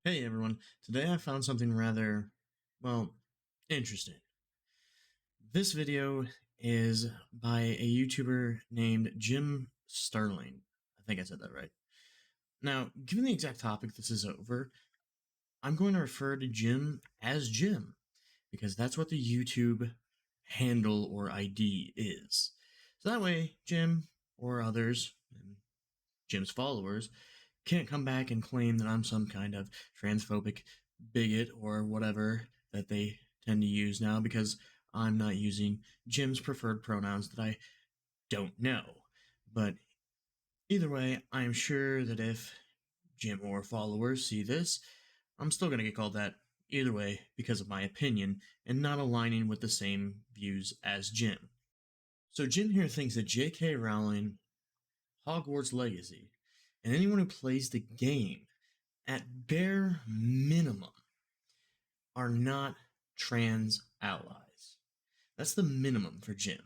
Hey everyone, today I found something rather, well, interesting. This video is by a YouTuber named Jim Sterling. I think I said that right. Now, given the exact topic this is over, I'm going to refer to Jim as Jim, because that's what the YouTube handle or ID is. So that way, Jim or others, and Jim's followers, can't come back and claim that I'm some kind of transphobic bigot or whatever that they tend to use now because I'm not using Jim's preferred pronouns that I don't know. But either way, I am sure that if Jim or followers see this, I'm still going to get called that either way because of my opinion and not aligning with the same views as Jim. So Jim here thinks that J.K. Rowling, Hogwarts Legacy, and anyone who plays the game at bare minimum are not trans allies. That's the minimum for Jim.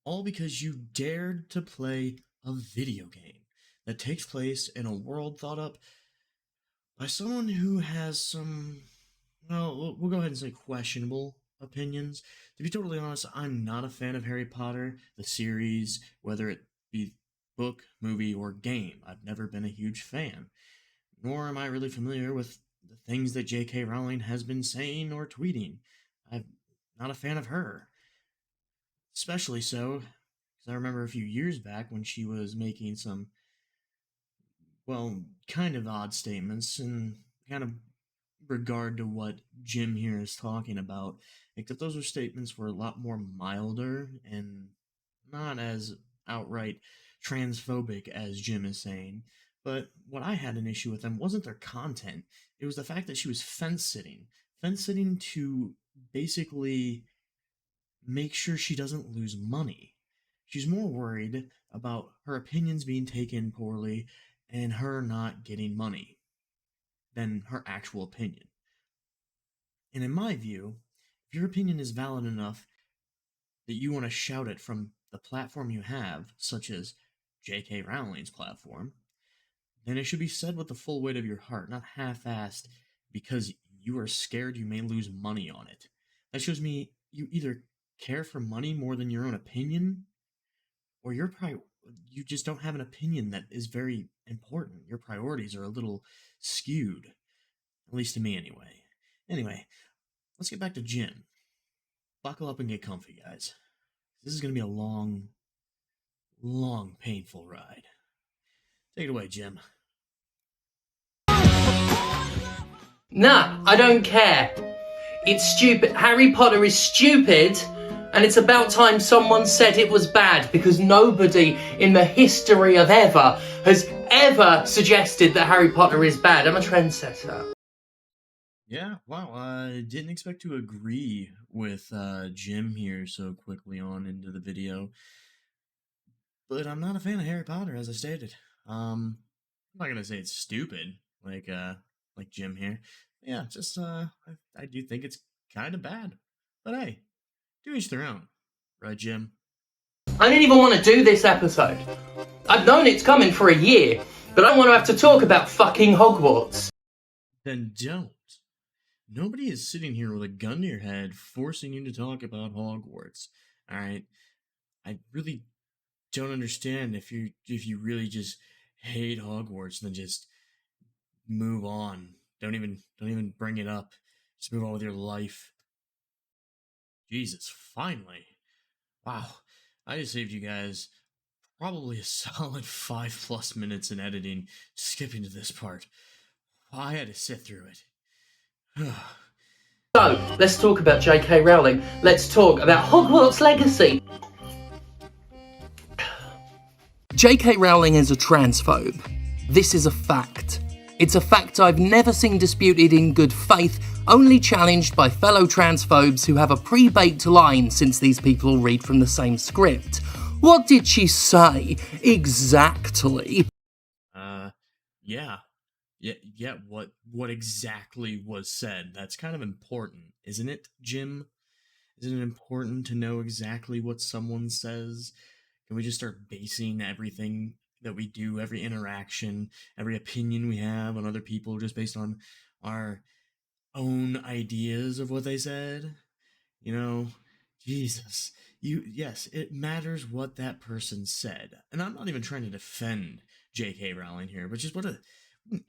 All because you dared to play a video game that takes place in a world thought up by someone who has some, well, we'll go ahead and say questionable opinions. To be totally honest, I'm not a fan of Harry Potter, the series, whether it be book, movie, or game. I've never been a huge fan, nor am I really familiar with the things that J.K. Rowling has been saying or tweeting. I'm not a fan of her. Especially so, because I remember a few years back when she was making some, well, kind of odd statements in kind of regard to what Jim here is talking about, except those statements were a lot more milder and not as outright transphobic as Jim is saying. But what I had an issue with them wasn't their content, it was the fact that she was fence sitting. Fence sitting to basically make sure she doesn't lose money. She's more worried about her opinions being taken poorly and her not getting money than her actual opinion. And in my view, if your opinion is valid enough that you want to shout it from the platform you have, such as J.K. Rowling's platform, then it should be said with the full weight of your heart, not half-assed because you are scared you may lose money on it. That shows me you either care for money more than your own opinion, or you just don't have an opinion that is very important. Your priorities are a little skewed, at least to me anyway. Anyway, let's get back to Jim. Buckle up and get comfy, guys. This is going to be a long, long, painful ride. Take it away, Jim. Nah, I don't care. It's stupid. Harry Potter is stupid, and it's about time someone said it was bad, because nobody in the history of ever has ever suggested that Harry Potter is bad. I'm a trendsetter. Yeah, wow, I didn't expect to agree with Jim here so quickly on into the video, but I'm not a fan of Harry Potter, as I stated. I'm not gonna say it's stupid, like Jim here. Yeah, just I do think it's kind of bad, but hey, to each their own, right, Jim? I didn't even want to do this episode. I've known it's coming for a year, but I don't want to have to talk about fucking Hogwarts. Then don't. Nobody is sitting here with a gun to your head forcing you to talk about Hogwarts. All right, I really don't understand if you really just hate Hogwarts, then just move on. Don't even bring it up. Just move on with your life. Jesus, finally. Wow. I just saved you guys probably a solid 5+ minutes in editing, skipping to this part. I had to sit through it. So, let's talk about J.K. Rowling. Let's talk about Hogwarts Legacy. J.K. Rowling is a transphobe. This is a fact. It's a fact I've never seen disputed in good faith, only challenged by fellow transphobes who have a pre-baked line since these people read from the same script. What did she say exactly? Yeah. Yeah, what exactly was said? That's kind of important, isn't it, Jim? Isn't it important to know exactly what someone says? Can we just start basing everything that we do, every interaction, every opinion we have on other people just based on our own ideas of what they said. You know, Jesus. Yes, it matters what that person said. And I'm not even trying to defend J.K. Rowling here, but just what an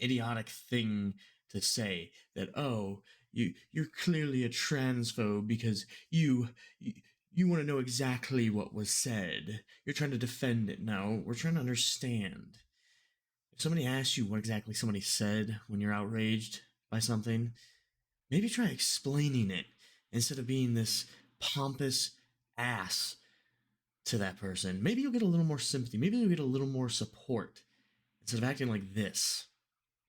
idiotic thing to say that, oh, you're clearly a transphobe because you, you want to know exactly what was said. You're trying to defend it. No, we're trying to understand. If somebody asks you what exactly somebody said when you're outraged by something, maybe try explaining it instead of being this pompous ass to that person. Maybe you'll get a little more sympathy. Maybe you'll get a little more support instead of acting like this.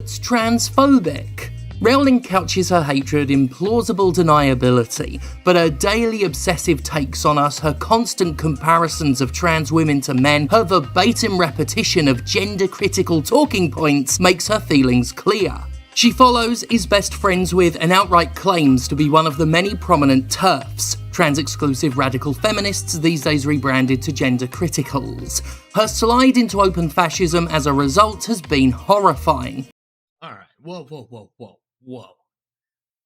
It's transphobic. Rowling couches her hatred in plausible deniability, but her daily obsessive takes on us, her constant comparisons of trans women to men, her verbatim repetition of gender-critical talking points makes her feelings clear. She follows, is best friends with, and outright claims to be one of the many prominent TERFs, trans-exclusive radical feminists these days rebranded to gender criticals. Her slide into open fascism as a result has been horrifying. Alright, whoa.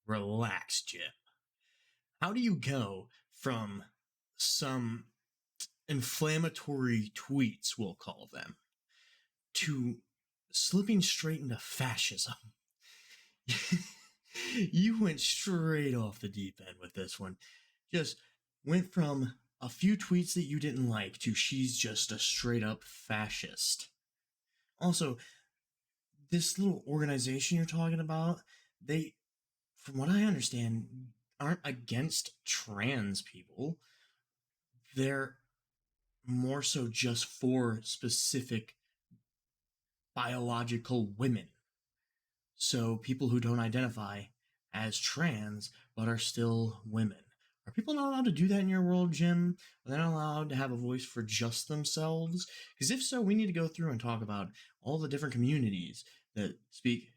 Relax, Jim. How do you go from some inflammatory tweets, we'll call them, to slipping straight into fascism? You went straight off the deep end with this one. Just went from a few tweets that you didn't like to she's just a straight up fascist. Also, this little organization you're talking about, they, from what I understand, aren't against trans people. They're more so just for specific biological women. So people who don't identify as trans but are still women. Are people not allowed to do that in your world, Jim? Are they not allowed to have a voice for just themselves? Because if so, we need to go through and talk about all the different communities that speak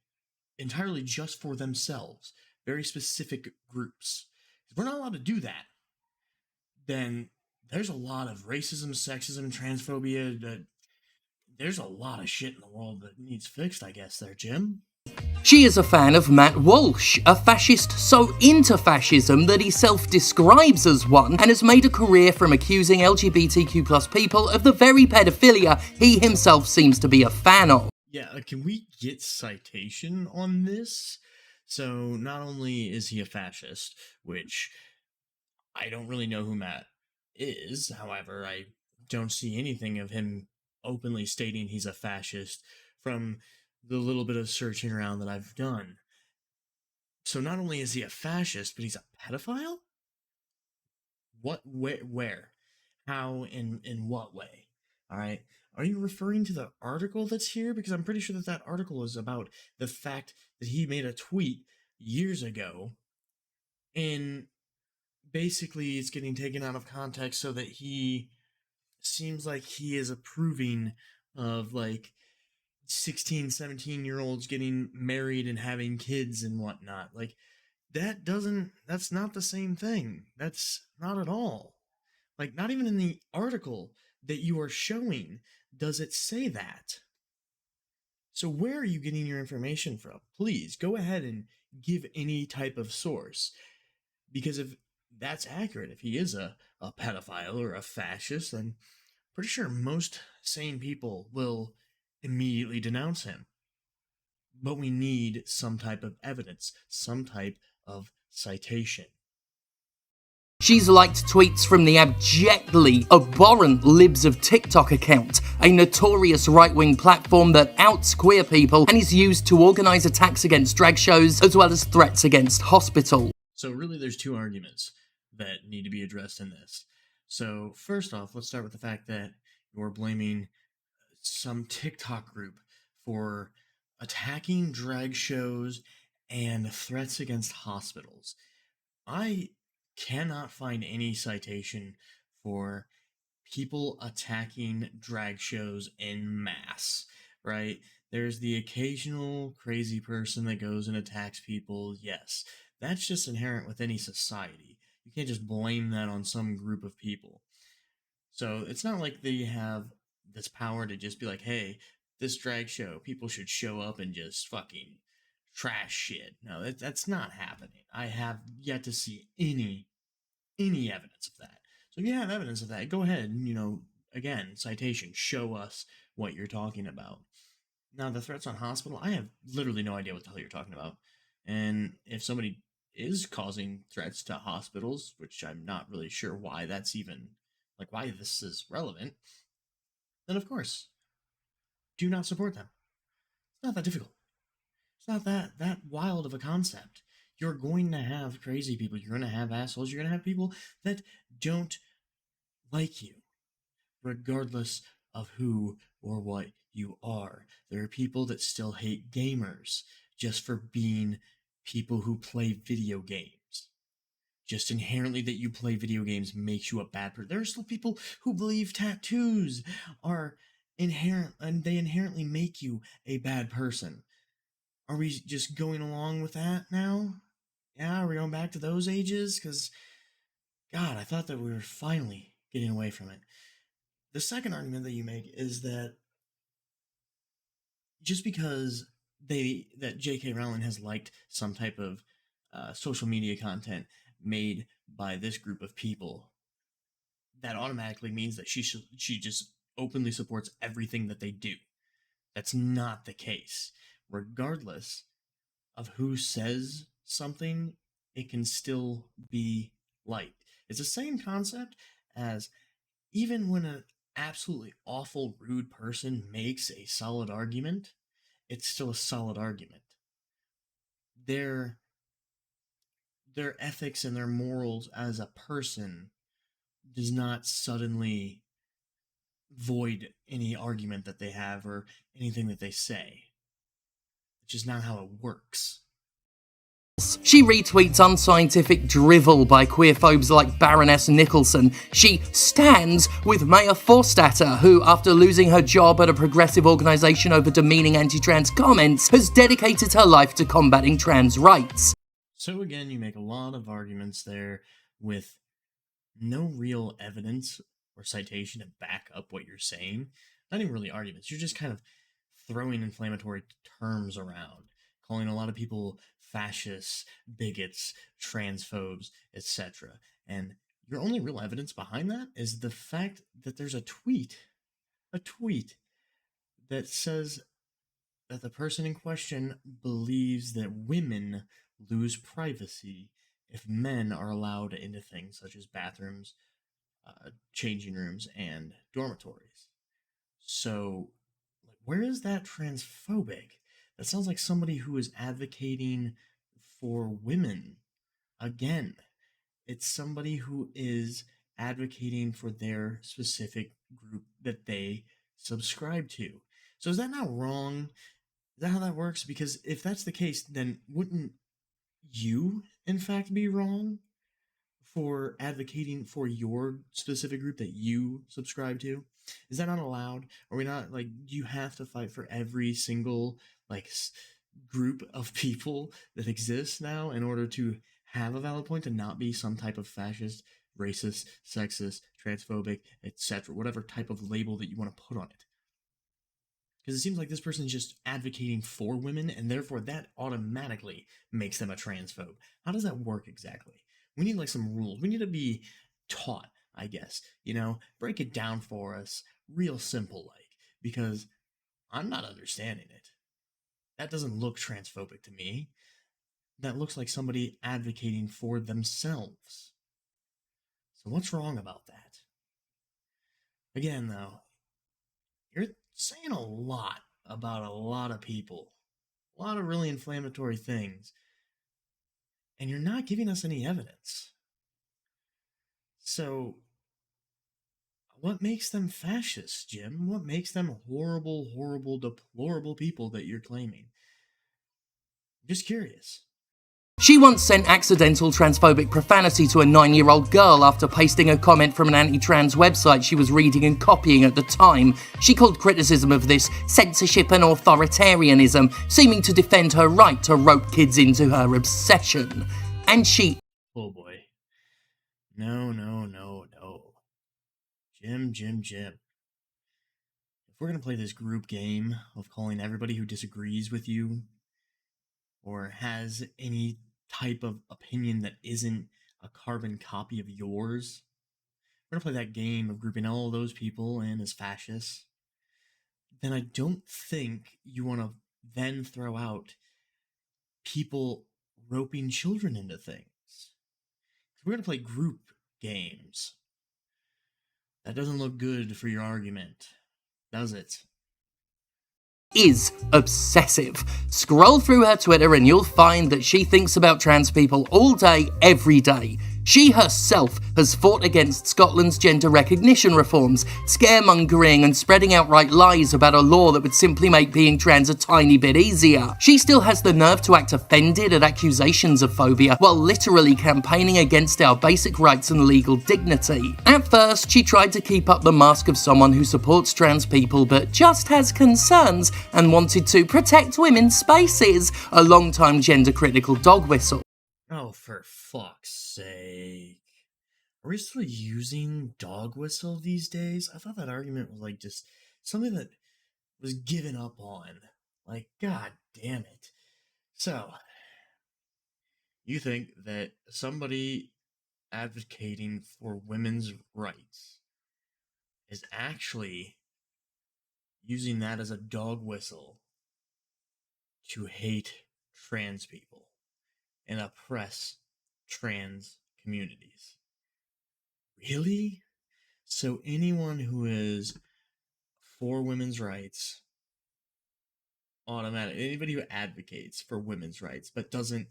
entirely just for themselves, very specific groups. If we're not allowed to do that, then there's a lot of racism, sexism, and transphobia. There's a lot of shit in the world that needs fixed, I guess, there, Jim. She is a fan of Matt Walsh, a fascist so into fascism that he self-describes as one, and has made a career from accusing LGBTQ+ people of the very pedophilia he himself seems to be a fan of. Yeah, can we get citation on this? So, not only is he a fascist, which I don't really know who Matt is, however, I don't see anything of him openly stating he's a fascist from the little bit of searching around that I've done. So, not only is he a fascist, but he's a pedophile? What, where? How, in what way? All right. Are you referring to the article that's here? Because I'm pretty sure that that article is about the fact that he made a tweet years ago, and basically it's getting taken out of context so that he seems like he is approving of like 16, 17-year-olds getting married and having kids and whatnot. Like, that's not the same thing. That's not at all. Like, not even in the article that you are showing does it say that. So, where are you getting your information from? Please go ahead and give any type of source. Because if that's accurate, if he is a pedophile or a fascist, then pretty sure most sane people will immediately denounce him. But we need some type of evidence, some type of citation. She's liked tweets from the abjectly abhorrent Libs of TikTok account, a notorious right-wing platform that outs queer people and is used to organise attacks against drag shows as well as threats against hospitals. So really there's two arguments that need to be addressed in this. So first off, let's start with the fact that you're blaming some TikTok group for attacking drag shows and threats against hospitals. I cannot find any citation for people attacking drag shows en masse, right? There's the occasional crazy person that goes and attacks people. Yes, that's just inherent with any society. You can't just blame that on some group of people. So it's not like they have this power to just be like, hey, this drag show, people should show up and just fucking trash shit. No, that's not happening. I have yet to see any evidence of that. So if you have evidence of that, go ahead and, again, citation, show us what you're talking about. Now, the threats on hospital, I have literally no idea what the hell you're talking about. And if somebody is causing threats to hospitals, which I'm not really sure why that's even, like, why this is relevant, then of course, do not support them. It's not that difficult. It's not that wild of a concept. You're going to have crazy people. You're going to have assholes. You're going to have people that don't like you, regardless of who or what you are. There are people that still hate gamers just for being people who play video games. Just inherently that you play video games makes you a bad person. There are still people who believe tattoos are inherent and they inherently make you a bad person. Are we just going along with that now? Yeah, are we going back to those ages? Because, God, I thought that we were finally getting away from it. The second argument that you make is that just because that J.K. Rowling has liked some type of social media content made by this group of people, that automatically means that she just openly supports everything that they do. That's not the case. Regardless of who says something, it can still be liked. It's the same concept as even when an absolutely awful, rude person makes a solid argument, it's still a solid argument. Their ethics and their morals as a person does not suddenly void any argument that they have or anything that they say. It's just not how it works. She retweets unscientific drivel by queerphobes like Baroness Nicholson. She stands with Maya Forstater, who, after losing her job at a progressive organisation over demeaning anti-trans comments, has dedicated her life to combating trans rights. So again, you make a lot of arguments there with no real evidence or citation to back up what you're saying. Not even really arguments. You're just kind of throwing inflammatory terms around, calling a lot of people fascists, bigots, transphobes, etc. And your only real evidence behind that is the fact that there's a tweet that says that the person in question believes that women lose privacy if men are allowed into things such as bathrooms, changing rooms, and dormitories. So, where is that transphobic? That sounds like somebody who is advocating for women. Again, it's somebody who is advocating for their specific group that they subscribe to. So is that not wrong? Is that how that works? Because if that's the case, then wouldn't you, in fact, be wrong for advocating for your specific group that you subscribe to? Is that not allowed? Are we not, like, you have to fight for every single, like, group of people that exists now in order to have a valid point, to not be some type of fascist, racist, sexist, transphobic, etc., whatever type of label that you want to put on it? Because it seems like this person is just advocating for women, and therefore that automatically makes them a transphobe. How does that work exactly? We need, like, some rules. We need to be taught, I guess. Break it down for us real simple, like, because I'm not understanding it. That doesn't look transphobic to me. That looks like somebody advocating for themselves. So what's wrong about that? Again, though, you're saying a lot about a lot of people, a lot of really inflammatory things, and you're not giving us any evidence. So, what makes them fascists, Jim? What makes them horrible, horrible, deplorable people that you're claiming? I'm just curious. She once sent accidental transphobic profanity to a 9-year-old girl after pasting a comment from an anti-trans website she was reading and copying at the time. She called criticism of this censorship and authoritarianism, seeming to defend her right to rope kids into her obsession. And she... Oh boy. No. Jim. if we're going to play this group game of calling everybody who disagrees with you or has any type of opinion that isn't a carbon copy of yours, we're going to play that game of grouping all those people in as fascists, then I don't think you want to then throw out people roping children into things. We're going to play group games. That doesn't look good for your argument, does it? Is obsessive. Scroll through her Twitter and you'll find that she thinks about trans people all day, every day. She herself has fought against Scotland's gender recognition reforms, scaremongering and spreading outright lies about a law that would simply make being trans a tiny bit easier. She still has the nerve to act offended at accusations of phobia while literally campaigning against our basic rights and legal dignity. At first, she tried to keep up the mask of someone who supports trans people but just has concerns and wanted to protect women's spaces, a long-time gender-critical dog whistle. Oh, for fuck's sake. Are we still using dog whistle these days? I thought that argument was like just something that was given up on. Like, god damn it. So, you think that somebody advocating for women's rights is actually using that as a dog whistle to hate trans people and oppress trans communities? Really? So anyone who is for women's rights, anybody who advocates for women's rights but doesn't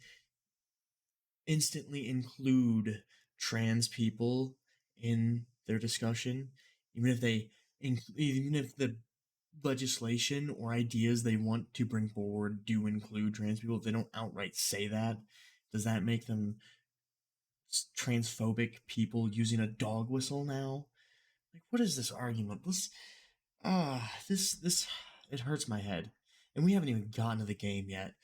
instantly include trans people in their discussion, even if even if the legislation or ideas they want to bring forward do include trans people, if they don't outright say that, does that make them transphobic people using a dog whistle now? Like, what is this argument? This it hurts my head. And we haven't even gotten to the game yet.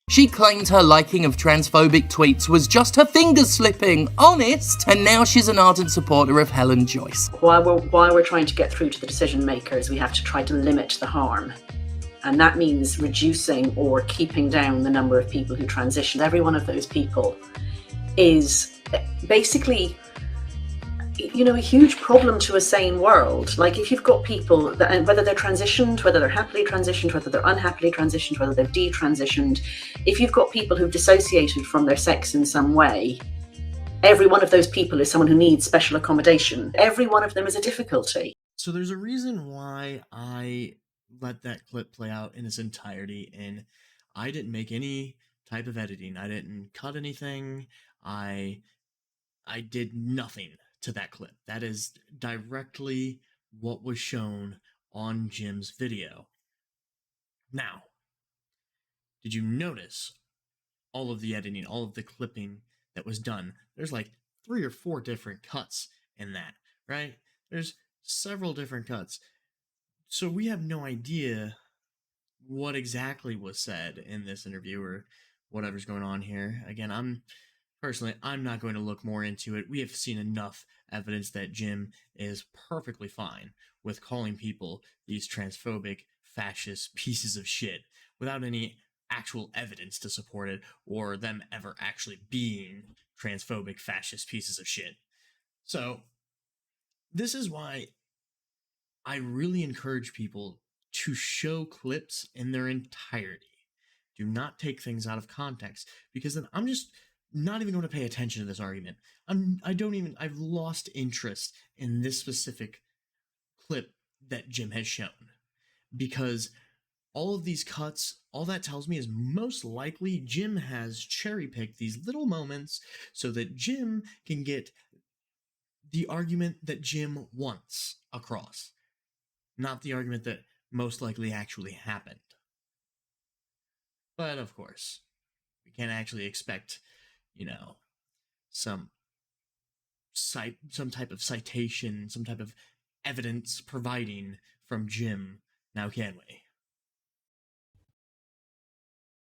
She claimed her liking of transphobic tweets was just her fingers slipping, honest, and now she's an ardent supporter of Helen Joyce. While we're trying to get through to the decision makers, we have to try to limit the harm. And that means reducing or keeping down the number of people who transition. Every one of those people is basically, a huge problem to a sane world. Like, if you've got people that, whether they're transitioned, whether they're happily transitioned, whether they're unhappily transitioned, whether they're detransitioned, if you've got people who've dissociated from their sex in some way, every one of those people is someone who needs special accommodation. Every one of them is a difficulty. So there's a reason why I let that clip play out in its entirety, and I didn't make any type of editing. I didn't cut anything. I did nothing to that clip. That is directly what was shown on Jim's video. Now, did you notice all of the editing, all of the clipping that was done? There's like 3 or 4 different cuts in that, right? There's several different cuts. So we have no idea what exactly was said in this interview or whatever's going on here. Again, I'm not going to look more into it. We have seen enough evidence that Jim is perfectly fine with calling people these transphobic, fascist pieces of shit without any actual evidence to support it or them ever actually being transphobic, fascist pieces of shit. So, this is why I really encourage people to show clips in their entirety. Do not take things out of context, because then I'm just not even going to pay attention to this argument. I've lost interest in this specific clip that Jim has shown, because all of these cuts, all that tells me is most likely Jim has cherry-picked these little moments so that Jim can get the argument that Jim wants across, not the argument that most likely actually happened. But of course, we can't actually expect, some type of citation, some type of evidence providing from Jim, now can we?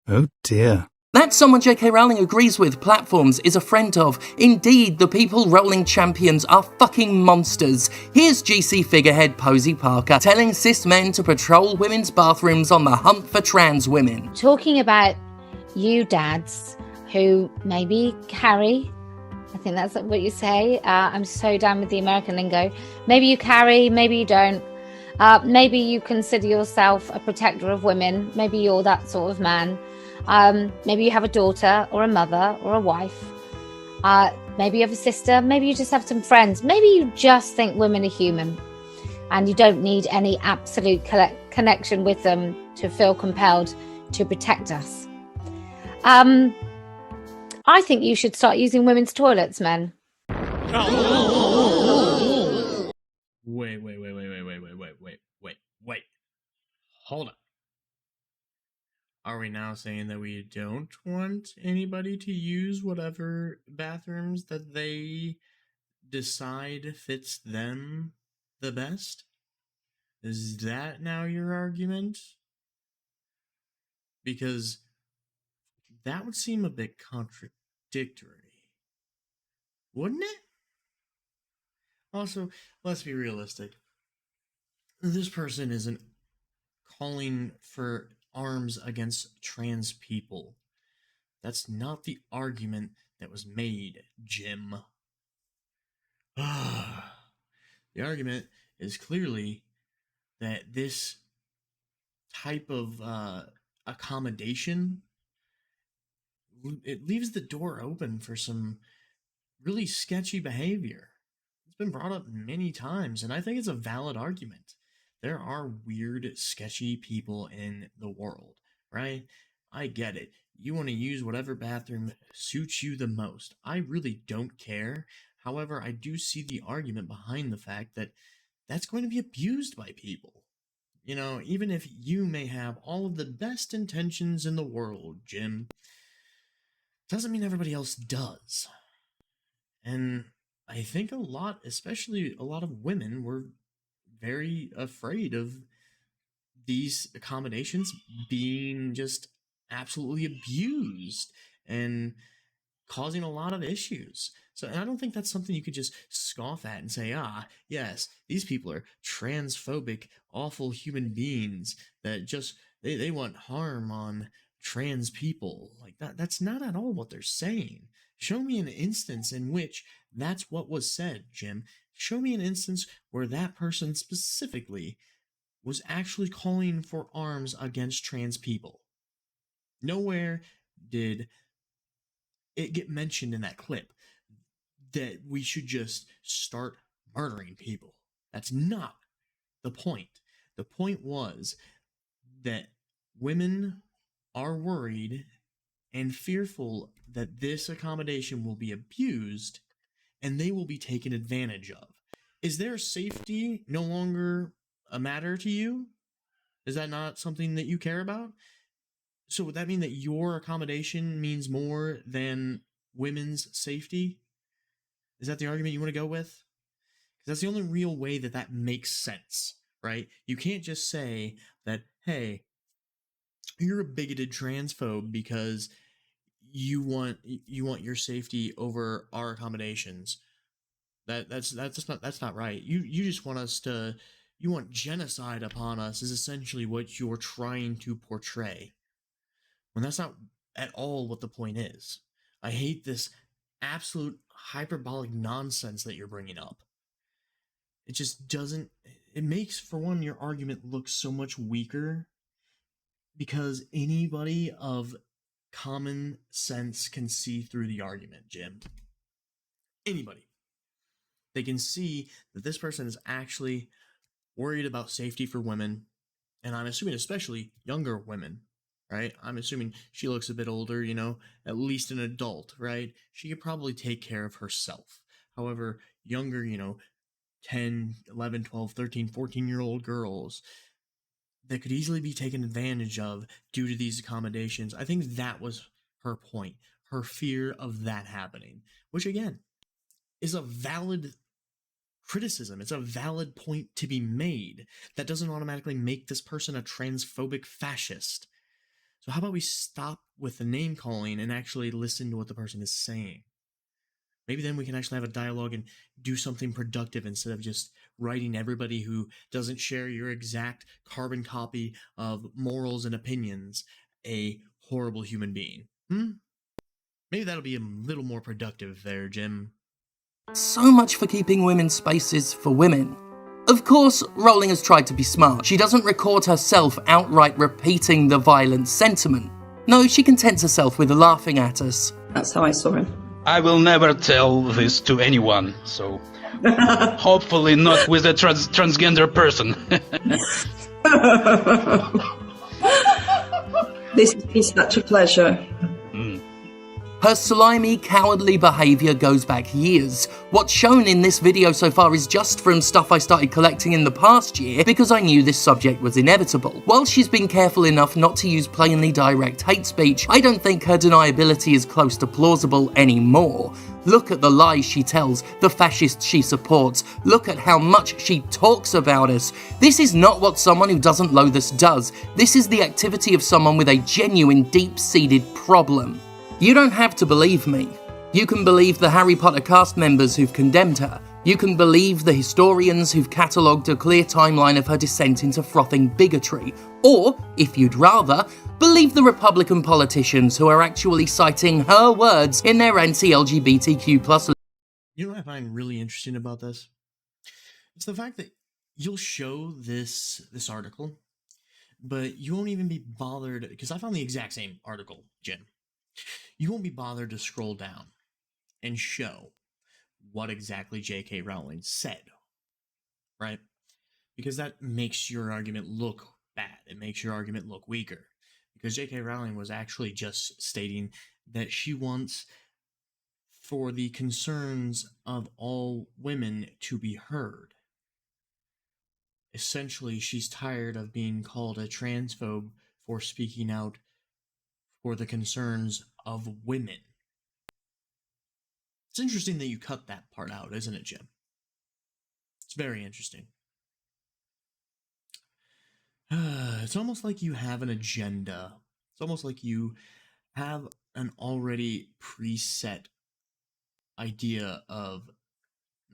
Oh dear. That's someone J.K. Rowling agrees with, platforms, is a friend of. Indeed, the people Rowling champions are fucking monsters. Here's GC figurehead Posey Parker telling cis men to patrol women's bathrooms on the hunt for trans women. Talking about you dads who maybe carry, I think that's what you say. I'm so down with the American lingo. Maybe you carry, maybe you don't. Maybe you consider yourself a protector of women. Maybe you're that sort of man. Maybe you have a daughter or a mother or a wife. Maybe you have a sister. Maybe you just have some friends. Maybe you just think women are human and you don't need any absolute connection with them to feel compelled to protect us. I think you should start using women's toilets, men. Wait. Hold up. Are we now saying that we don't want anybody to use whatever bathrooms that they decide fits them the best? Is that now your argument? Because that would seem a bit contradictory, wouldn't it? Also, let's be realistic. This person isn't calling for arms against trans people. That's not the argument that was made, Jim. The argument is clearly that this type of accommodation, it leaves the door open for some really sketchy behavior. It's been brought up many times, and I think it's a valid argument. There are weird, sketchy people in the world, right? I get it. You want to use whatever bathroom suits you the most. I really don't care. However, I do see the argument behind the fact that that's going to be abused by people. You know, even if you may have all of the best intentions in the world, Jim, doesn't mean everybody else does. And I think especially a lot of women, were very afraid of these accommodations being just absolutely abused and causing a lot of issues. So I don't think that's something you could just scoff at and say, yes, these people are transphobic, awful human beings that just they want harm on trans people. Like that's not at all what they're saying. Show me an instance in which that's what was said, Jim. Show me an instance where that person specifically was actually calling for arms against trans people. Nowhere did it get mentioned in that clip that we should just start murdering people. That's not the point. The point was that women are worried and fearful that this accommodation will be abused and they will be taken advantage of. Is their safety no longer a matter to you? Is that not something that you care about? So would that mean that your accommodation means more than women's safety? Is that the argument you want to go with? Because that's the only real way that that makes sense, right? You can't just say that, hey, you're a bigoted transphobe because you want your safety over our accommodations. That's not right. You just want you want genocide upon us is essentially what you're trying to portray. When that's not at all what the point is. I hate this absolute hyperbolic nonsense that you're bringing up. It just doesn't. It makes, for one, your argument look so much weaker because anybody of common sense can see through the argument, Jim. Anybody. They can see that this person is actually worried about safety for women, and I'm assuming especially younger women, right? I'm assuming she looks a bit older, at least an adult, right? She could probably take care of herself. However, younger, 10, 11, 12, 13, 14-year-old girls that could easily be taken advantage of due to these accommodations. I think that was her point, her fear of that happening, which again is a valid criticism. It's a valid point to be made. That doesn't automatically make this person a transphobic fascist. So how about we stop with the name calling and actually listen to what the person is saying? Maybe then we can actually have a dialogue and do something productive instead of just writing everybody who doesn't share your exact carbon copy of morals and opinions a horrible human being. Maybe that'll be a little more productive there, Jim. So much for keeping women's spaces for women. Of course, Rowling has tried to be smart. She doesn't record herself outright repeating the violent sentiment. No, she contents herself with laughing at us. That's how I saw him. I will never tell this to anyone, so hopefully not with a transgender person. This has been such a pleasure. Her slimy, cowardly behaviour goes back years. What's shown in this video so far is just from stuff I started collecting in the past year because I knew this subject was inevitable. While she's been careful enough not to use plainly direct hate speech, I don't think her deniability is close to plausible anymore. Look at the lies she tells, the fascists she supports. Look at how much she talks about us. This is not what someone who doesn't loathe us does. This is the activity of someone with a genuine, deep-seated problem. You don't have to believe me. You can believe the Harry Potter cast members who've condemned her. You can believe the historians who've catalogued a clear timeline of her descent into frothing bigotry. Or, if you'd rather, believe the Republican politicians who are actually citing her words in their anti-LGBTQ+. You know what I find really interesting about this? It's the fact that you'll show this article, but you won't even be bothered, because I found the exact same article, Jim. You won't be bothered to scroll down and show what exactly J.K. Rowling said, right? Because that makes your argument look bad. It makes your argument look weaker. Because J.K. Rowling was actually just stating that she wants for the concerns of all women to be heard. Essentially, she's tired of being called a transphobe for speaking out for the concerns of women. It's interesting that you cut that part out, isn't it, Jim? It's very interesting. It's almost like you have an agenda. It's almost like you have an already preset idea of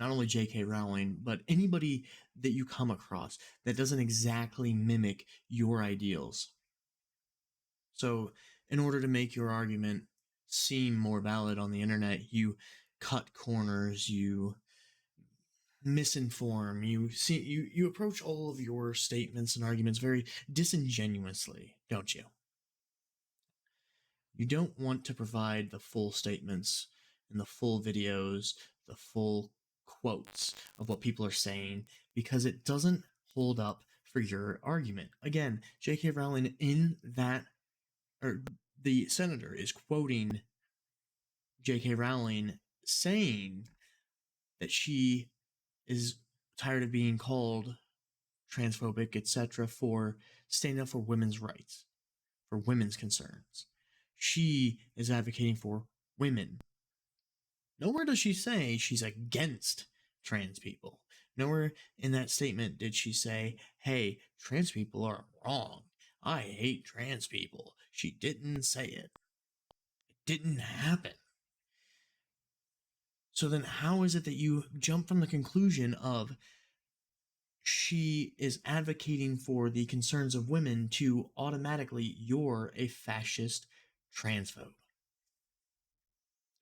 not only J.K. Rowling, but anybody that you come across that doesn't exactly mimic your ideals. So, in order to make your argument seem more valid on the internet, you cut corners, you misinform, you approach all of your statements and arguments very disingenuously, don't you? You don't want to provide the full statements and the full videos, the full quotes of what people are saying, because it doesn't hold up for your argument. Again, J.K. Rowling in that, or the senator is quoting J.K. Rowling saying that she is tired of being called transphobic, etc., for standing up for women's rights, for women's concerns. She is advocating for women. Nowhere does she say she's against trans people. Nowhere in that statement did she say, hey, trans people are wrong. I hate trans people. She didn't say it. It didn't happen. So then how is it that you jump from the conclusion of she is advocating for the concerns of women to automatically you're a fascist transphobe?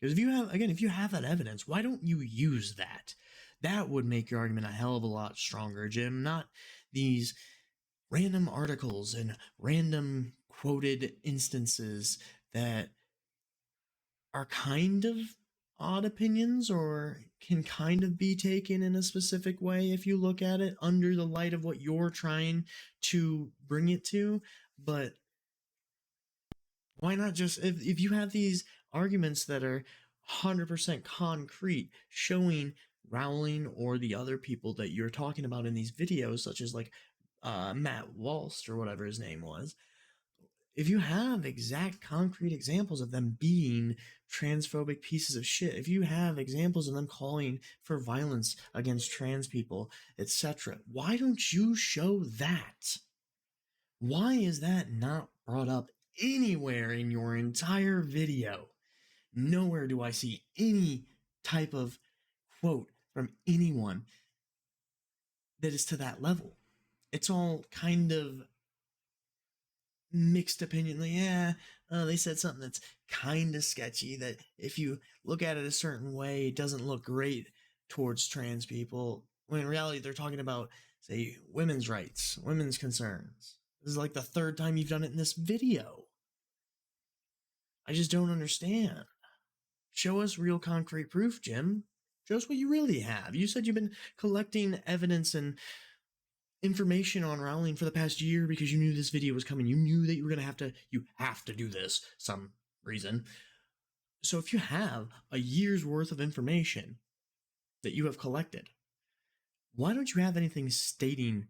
Because if you have that evidence, why don't you use that? That would make your argument a hell of a lot stronger, Jim. Not these random articles and random quoted instances that are kind of odd opinions or can kind of be taken in a specific way if you look at it under the light of what you're trying to bring it to. But why not just, if you have these arguments that are 100% concrete, showing Rowling or the other people that you're talking about in these videos, such as like Matt Walst or whatever his name was, if you have exact concrete examples of them being transphobic pieces of shit, if you have examples of them calling for violence against trans people, etc., why don't you show that? Why is that not brought up anywhere in your entire video, nowhere do I see any type of quote from anyone that is to that level. It's all kind of mixed opinion. Like, yeah, they said something that's kind of sketchy, that if you look at it a certain way, it doesn't look great towards trans people. When in reality, they're talking about, say, women's rights, women's concerns. This is like the third time you've done it in this video. I just don't understand. Show us real concrete proof, Jim. Show us what you really have. You said you've been collecting evidence and information on Rowling for the past year because you knew this video was coming. You knew that you were going to have to do this some reason. So if you have a year's worth of information that you have collected, why don't you have anything stating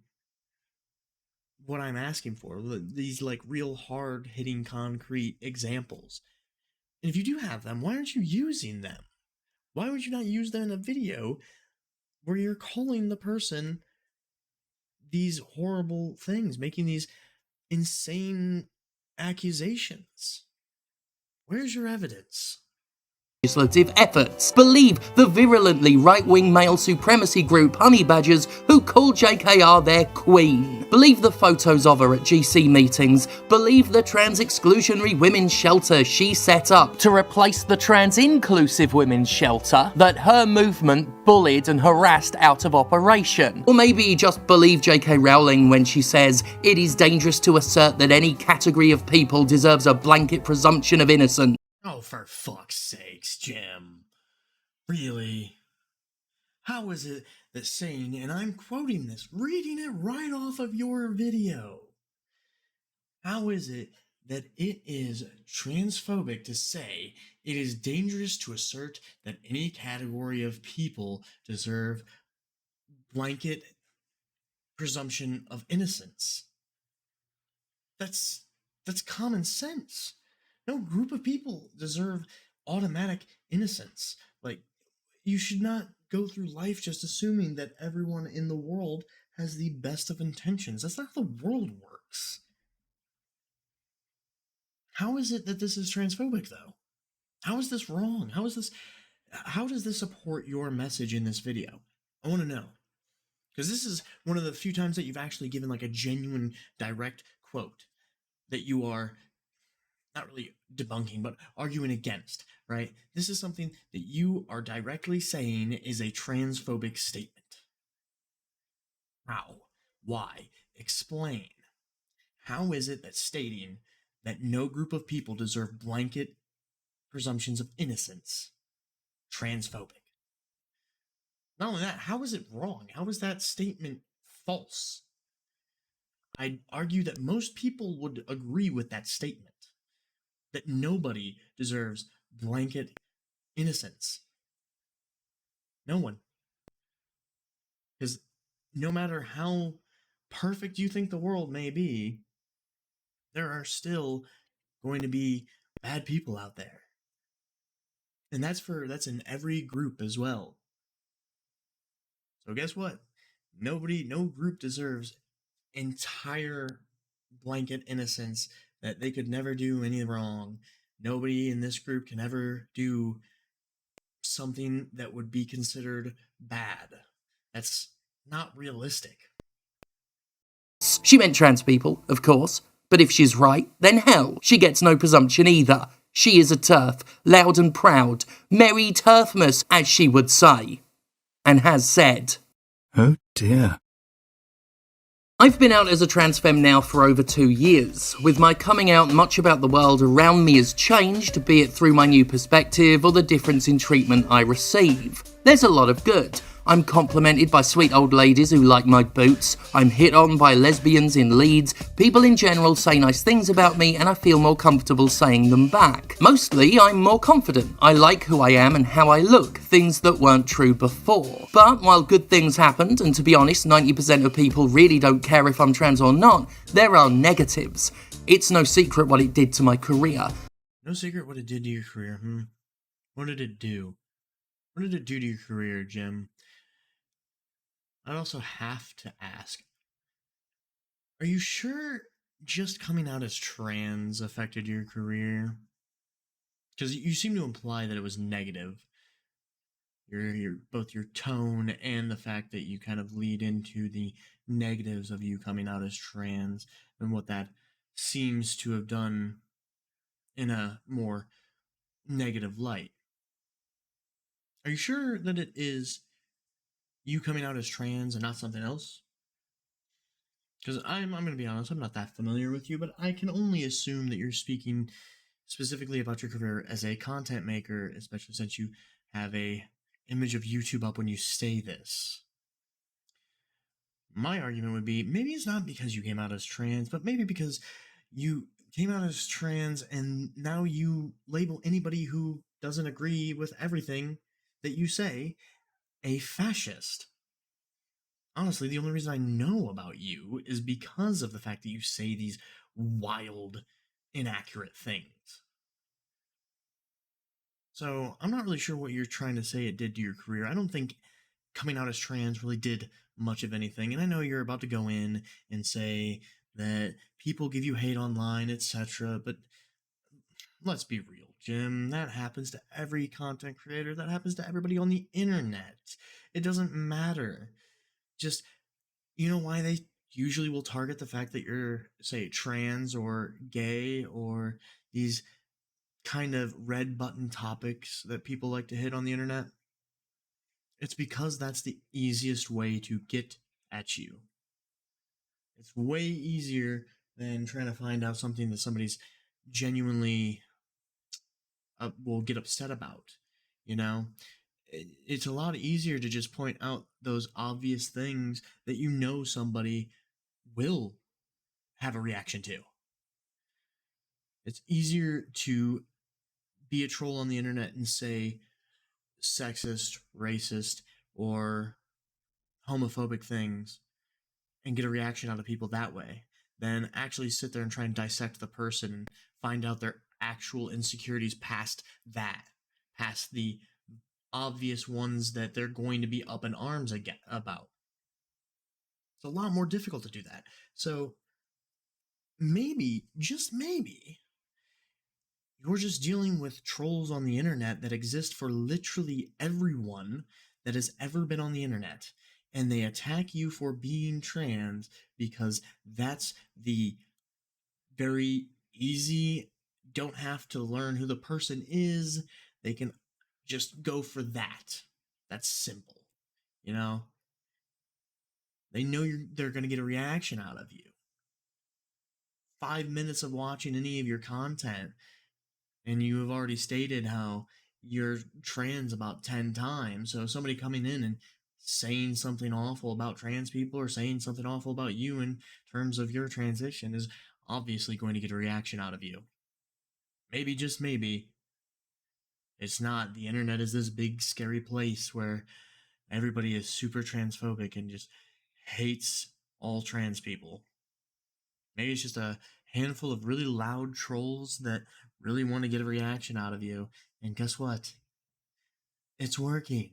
what I'm asking for? These like real hard hitting concrete examples. And if you do have them, why aren't you using them? Why would you not use them in a video where you're calling the person these horrible things, making these insane accusations? Where's your evidence? Legislative efforts. Believe the virulently right-wing male supremacy group Honey Badgers who call JKR their queen. Believe the photos of her at GC meetings. Believe the trans exclusionary women's shelter she set up to replace the trans inclusive women's shelter that her movement bullied and harassed out of operation. Or maybe just believe JK Rowling when she says it is dangerous to assert that any category of people deserves a blanket presumption of innocence. Oh, for fuck's sakes, Jim. Really? How is it that saying, and I'm quoting this, reading it right off of your video, how is it that it is transphobic to say it is dangerous to assert that any category of people deserve blanket presumption of innocence? That's common sense. No group of people deserve automatic innocence. Like, you should not go through life just assuming that everyone in the world has the best of intentions. That's not how the world works. How is it that this is transphobic, though? How is this wrong? How does this support your message in this video? I want to know. Because this is one of the few times that you've actually given like a genuine direct quote that you are not really debunking, but arguing against, right? This is something that you are directly saying is a transphobic statement. How? Why? Explain. How is it that stating that no group of people deserve blanket presumptions of innocence transphobic? Not only that, how is it wrong? How is that statement false? I'd argue that most people would agree with that statement, that nobody deserves blanket innocence. No one. Because no matter how perfect you think the world may be, there are still going to be bad people out there. And that's in every group as well. So guess what? No group deserves entire blanket innocence, that they could never do any wrong. Nobody in this group can ever do something that would be considered bad. That's not realistic. She meant trans people, of course, but if she's right, then hell, she gets no presumption either. She is a TERF, loud and proud, merry TERFmas, as she would say, and has said. Oh dear. I've been out as a trans femme now for over 2 years. With my coming out, much about the world around me has changed, be it through my new perspective or the difference in treatment I receive. There's a lot of good. I'm complimented by sweet old ladies who like my boots. I'm hit on by lesbians in Leeds. People in general say nice things about me and I feel more comfortable saying them back. Mostly, I'm more confident. I like who I am and how I look, things that weren't true before. But while good things happened, and to be honest, 90% of people really don't care if I'm trans or not, there are negatives. It's no secret what it did to my career. No secret what it did to your career, What did it do? What did it do to your career, Jim? I'd also have to ask, are you sure just coming out as trans affected your career? Because you seem to imply that it was negative. Both your tone and the fact that you kind of lead into the negatives of you coming out as trans and what that seems to have done in a more negative light. Are you sure that it is you coming out as trans and not something else? Because I'm going to be honest, I'm not that familiar with you, but I can only assume that you're speaking specifically about your career as a content maker, especially since you have a image of YouTube up when you say this. My argument would be maybe it's not because you came out as trans, but maybe because you came out as trans and now you label anybody who doesn't agree with everything that you say a fascist. Honestly, the only reason I know about you is because of the fact that you say these wild, inaccurate things. So I'm not really sure what you're trying to say it did to your career. I don't think coming out as trans really did much of anything. And I know you're about to go in and say that people give you hate online, etc. But let's be real, Jim. That happens to every content creator. That happens to everybody on the internet. It doesn't matter. Just, you know why they usually will target the fact that you're, say, trans or gay or these kind of red button topics that people like to hit on the internet? It's because that's the easiest way to get at you. It's way easier than trying to find out something that somebody's genuinely will get upset about. You know, it's a lot easier to just point out those obvious things that you know somebody will have a reaction to. It's easier to be a troll on the internet and say sexist, racist, or homophobic things and get a reaction out of people that way than actually sit there and try and dissect the person and find out their actual insecurities past that, past the obvious ones that they're going to be up in arms about. It's a lot more difficult to do that. So maybe, just maybe, you're just dealing with trolls on the internet that exist for literally everyone that has ever been on the internet. And they attack you for being trans because that's the very easy, don't have to learn who the person is. They can just go for that. That's simple. You know? They know they're going to get a reaction out of you. 5 minutes of watching any of your content, and you have already stated how you're trans about 10 times. So somebody coming in and saying something awful about trans people or saying something awful about you in terms of your transition is obviously going to get a reaction out of you. Maybe, just maybe, it's not. The internet is this big, scary place where everybody is super transphobic and just hates all trans people. Maybe it's just a handful of really loud trolls that really want to get a reaction out of you. And guess what? It's working.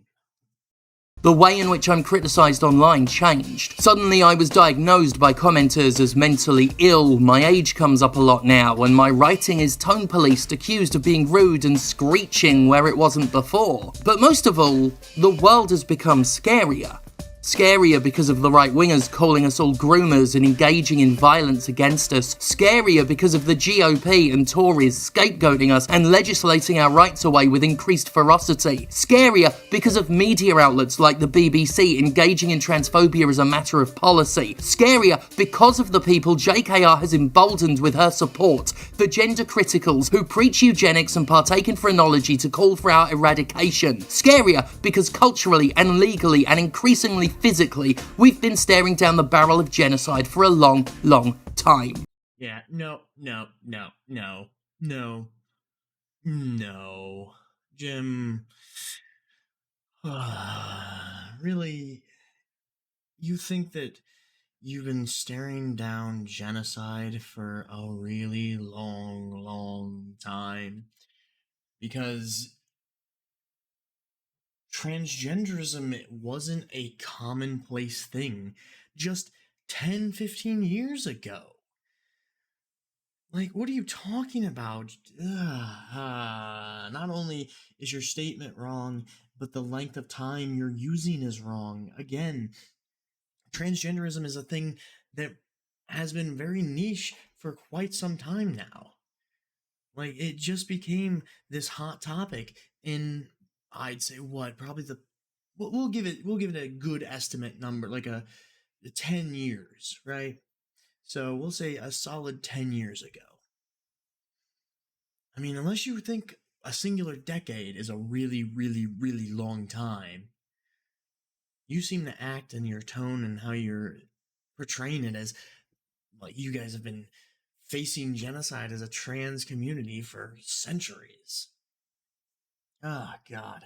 The way in which I'm criticised online changed. Suddenly I was diagnosed by commenters as mentally ill, my age comes up a lot now, and my writing is tone policed, accused of being rude and screeching where it wasn't before. But most of all, the world has become scarier. Scarier because of the right-wingers calling us all groomers and engaging in violence against us. Scarier because of the GOP and Tories scapegoating us and legislating our rights away with increased ferocity. Scarier because of media outlets like the BBC engaging in transphobia as a matter of policy. Scarier because of the people JKR has emboldened with her support, the gender criticals who preach eugenics and partake in phrenology to call for our eradication. Scarier because culturally and legally and increasingly physically, we've been staring down the barrel of genocide for a long, long time. Yeah, no. Jim, really, you think that you've been staring down genocide for a really long, long time? Because transgenderism wasn't a commonplace thing just 10, 15 years ago. Like, what are you talking about? Not only is your statement wrong, but the length of time you're using is wrong. Again, transgenderism is a thing that has been very niche for quite some time now. Like, it just became this hot topic in, I'd say, what, probably we'll give it a good estimate number, like a 10 years, right? So we'll say a solid 10 years ago. I mean, unless you think a singular decade is a really, really, really long time, you seem to act in your tone and how you're portraying it as like you guys have been facing genocide as a trans community for centuries. Oh, God.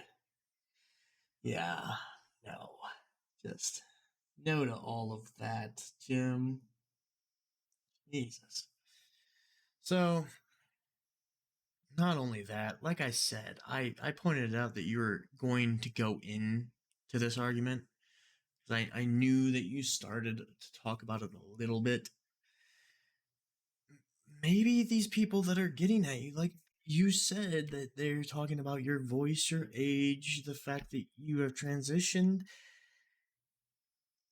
Yeah, no. Just no to all of that, Jim. Jesus. So, not only that, like I said, I pointed out that you were going to go in to this argument. I knew that you started to talk about it a little bit. Maybe these people that are getting at you, like you said, that they're talking about your voice, your age, the fact that you have transitioned.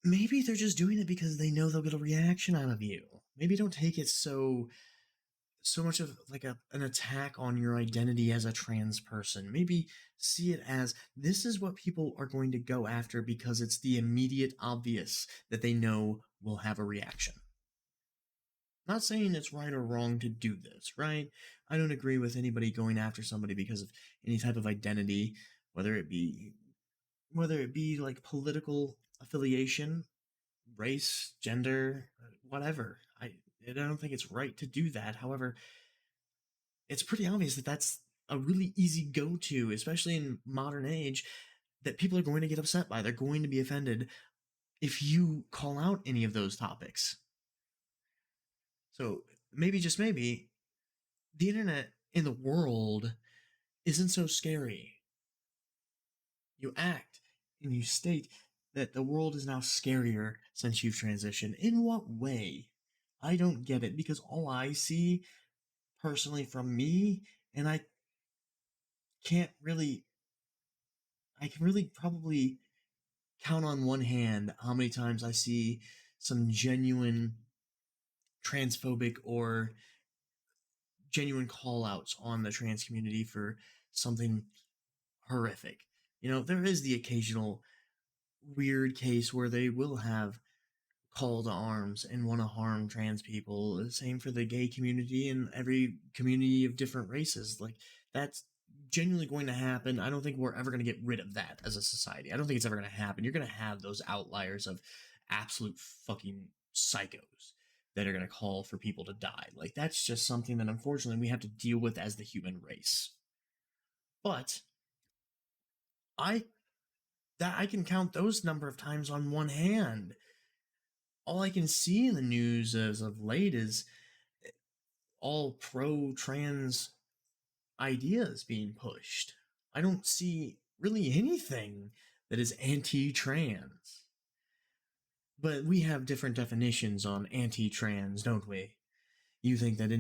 Maybe they're just doing it because they know they'll get a reaction out of you. Maybe don't take it so much of like an attack on your identity as a trans person. Maybe see it as this is what people are going to go after because it's the immediate obvious that they know will have a reaction. Not saying it's right or wrong to do this, right? I don't agree with anybody going after somebody because of any type of identity, whether it be like political affiliation, race, gender, whatever. I don't think it's right to do that. However, it's pretty obvious that that's a really easy go-to, especially in modern age, that people are going to get upset by. They're going to be offended if you call out any of those topics. So maybe, just maybe, the internet in the world isn't so scary. You act and you state that the world is now scarier since you've transitioned. In what way? I don't get it, because all I see personally from me, and I can really probably count on one hand how many times I see some genuine transphobic or genuine call outs on the trans community for something horrific. You know, there is the occasional weird case where they will have call to arms and want to harm trans people. Same for the gay community and every community of different races. Like, that's genuinely going to happen. I don't think we're ever going to get rid of that as a society. I don't think it's ever going to happen. You're going to have those outliers of absolute fucking psychos that are going to call for people to die. Like, that's just something that unfortunately we have to deal with as the human race. But I can count those number of times on one hand. All I can see in the news as of late is all pro-trans ideas being pushed. I don't see really anything that is anti-trans. But we have different definitions on anti-trans, don't we? You think that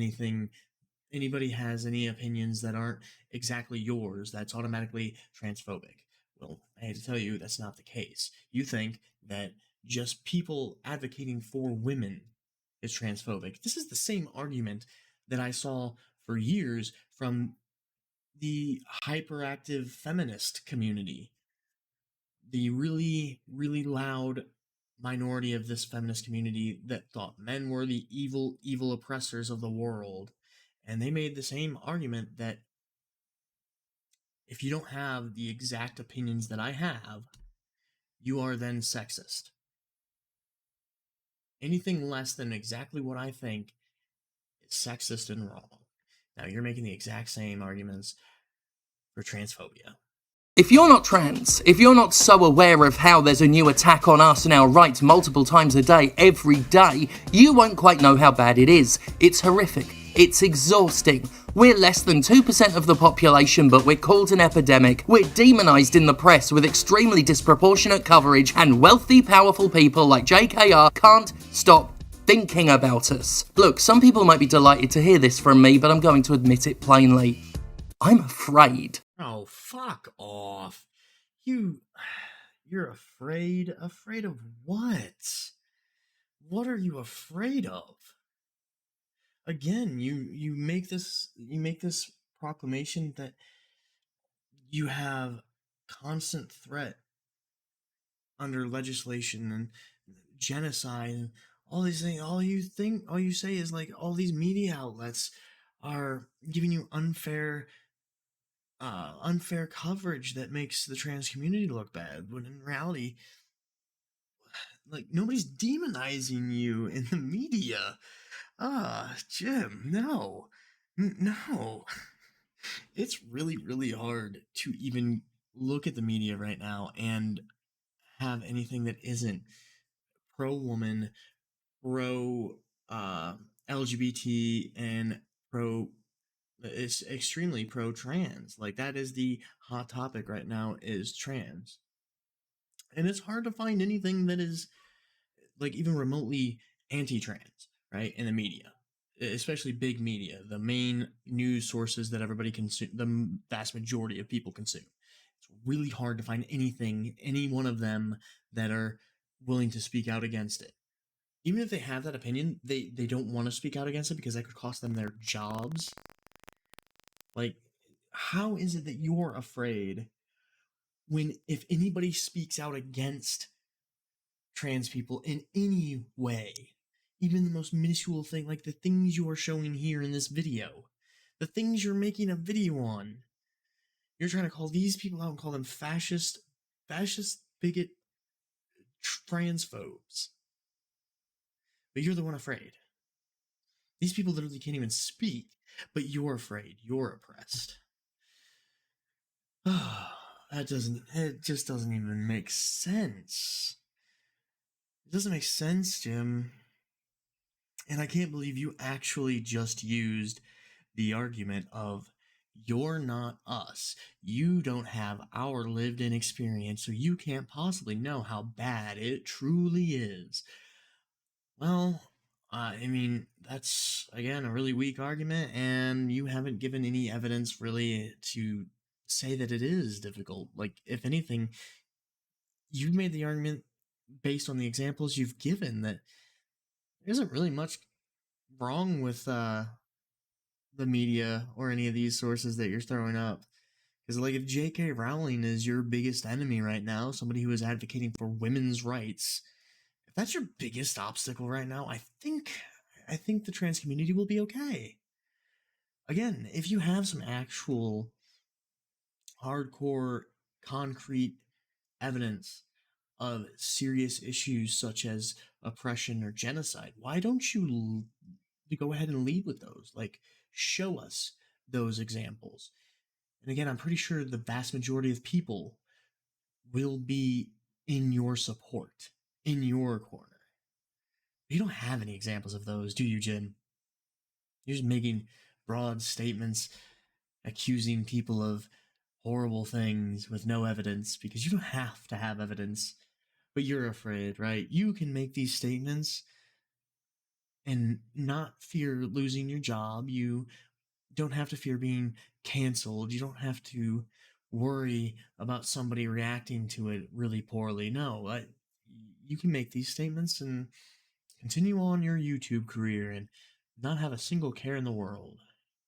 anybody has any opinions that aren't exactly yours, that's automatically transphobic. Well, I hate to tell you, that's not the case. You think that just people advocating for women is transphobic. This is the same argument that I saw for years from the hyperactive feminist community. The really, really loud minority of this feminist community that thought men were the evil, evil oppressors of the world. And they made the same argument that if you don't have the exact opinions that I have, you are then sexist. Anything less than exactly what I think is sexist and wrong. Now, you're making the exact same arguments for transphobia. If you're not trans, if you're not so aware of how there's a new attack on us and our rights multiple times a day, every day, you won't quite know how bad it is. It's horrific. It's exhausting. We're less than 2% of the population, but we're called an epidemic. We're demonised in the press with extremely disproportionate coverage, and wealthy, powerful people like JKR can't stop thinking about us. Look, some people might be delighted to hear this from me, but I'm going to admit it plainly. I'm afraid. Oh, fuck off. You're afraid? Afraid of what? What are you afraid of? Again, you make this proclamation that you have constant threat under legislation and genocide and all these things. All you say is like all these media outlets are giving you unfair coverage that makes the trans community look bad, when in reality, like, nobody's demonizing you in the media. Jim, no. No. It's really, really hard to even look at the media right now and have anything that isn't pro woman, pro LGBT, and pro it's extremely pro trans. Like, that is the hot topic right now, is trans. And it's hard to find anything that is like even remotely anti-trans, right, in the media, especially big media, the main news sources that everybody consume, the vast majority of people consume. It's really hard to find any one of them that are willing to speak out against it. Even if they have that opinion, they don't want to speak out against it because that could cost them their jobs. Like, how is it that you're afraid when, if anybody speaks out against trans people in any way, even the most minuscule thing, like the things you are showing here in this video, the things you're making a video on, you're trying to call these people out and call them fascist, bigot, transphobes. But you're the one afraid. These people literally can't even speak, but you're afraid. You're oppressed. It just doesn't even make sense. It doesn't make sense, Jim. And I can't believe you actually just used the argument of, you're not us. You don't have our lived in experience, so you can't possibly know how bad it truly is. Well, I mean, that's, again, a really weak argument, and you haven't given any evidence really to say that it is difficult. Like, if anything, you've made the argument based on the examples you've given that there isn't really much wrong with the media or any of these sources that you're throwing up. Because, like, if J.K. Rowling is your biggest enemy right now, somebody who is advocating for women's rights, if that's your biggest obstacle right now, I think the trans community will be okay. Again, if you have some actual hardcore, concrete evidence of serious issues such as oppression or genocide, why don't you go ahead and lead with those? Like, show us those examples. And again, I'm pretty sure the vast majority of people will be in your support, in your corner. You don't have any examples of those, do you, Jin? You're just making broad statements, accusing people of horrible things with no evidence, because you don't have to have evidence, but you're afraid, right? You can make these statements and not fear losing your job. You don't have to fear being canceled. You don't have to worry about somebody reacting to it really poorly. No, you can make these statements and continue on your YouTube career and not have a single care in the world.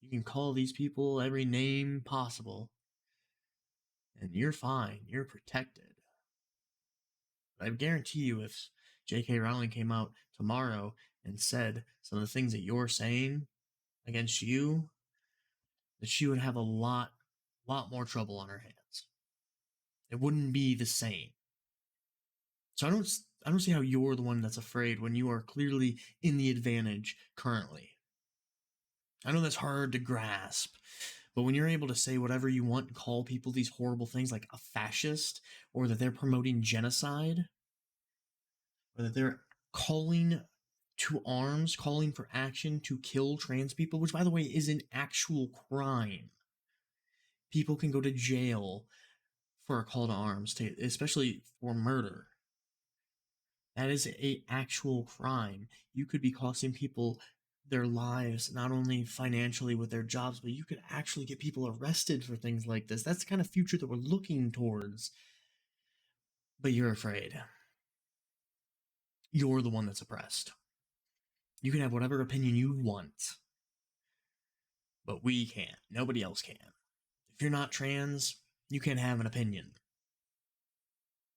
You can call these people every name possible, and you're fine. You're protected. But I guarantee you, if J.K. Rowling came out tomorrow and said some of the things that you're saying against you, that she would have a lot more trouble on her hands. It wouldn't be the same. So I don't see how you're the one that's afraid when you are clearly in the advantage currently. I know that's hard to grasp, but when you're able to say whatever you want and call people these horrible things like a fascist, or that they're promoting genocide, or that they're calling to arms, calling for action to kill trans people, which, by the way, is an actual crime. People can go to jail for a call to arms, especially for murder. That is a actual crime. You could be costing people their lives, not only financially with their jobs, but you could actually get people arrested for things like this. That's the kind of future that we're looking towards. But you're afraid. You're the one that's oppressed. You can have whatever opinion you want, but we can't. Nobody else can. If you're not trans, you can't have an opinion.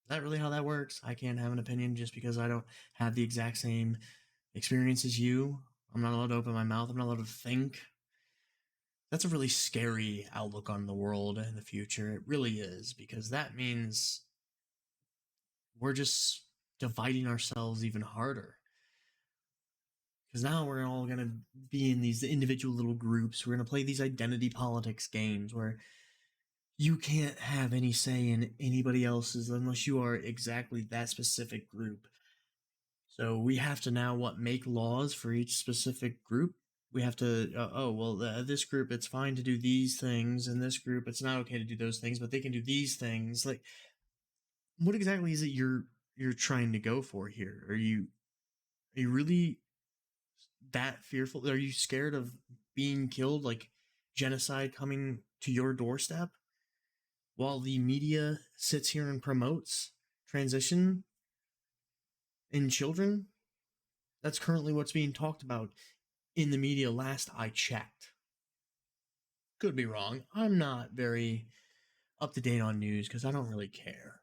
Is that really how that works? I can't have an opinion just because I don't have the exact same experience as you. I'm not allowed to open my mouth. I'm not allowed to think. That's a really scary outlook on the world and the future. It really is, because that means we're just dividing ourselves even harder. Because now we're all going to be in these individual little groups. We're going to play these identity politics games where you can't have any say in anybody else's unless you are exactly that specific group. So we have to now, make laws for each specific group? We have to, this group, it's fine to do these things, and this group, it's not okay to do those things, but they can do these things. Like, what exactly is it you're trying to go for here? Are you really that fearful? Are you scared of being killed, like genocide coming to your doorstep, while the media sits here and promotes transition in children? That's currently what's being talked about in the media last I checked. Could be wrong. I'm not very up to date on news because I don't really care.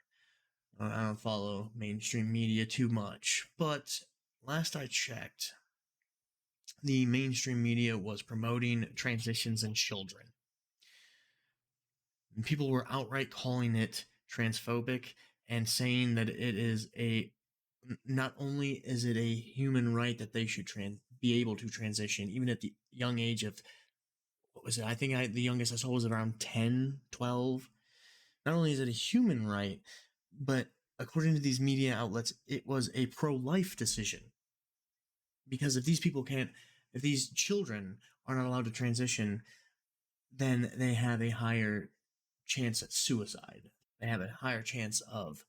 I don't follow mainstream media too much. But last I checked, the mainstream media was promoting transitions in children. And people were outright calling it transphobic and saying that it is not only is it a human right that they should be able to transition, even at the young age of, what was it? I think the youngest I saw was around 10, 12. Not only is it a human right, but according to these media outlets, it was a pro-life decision. Because if these children are not allowed to transition, then they have a higher chance at suicide. They have a higher chance of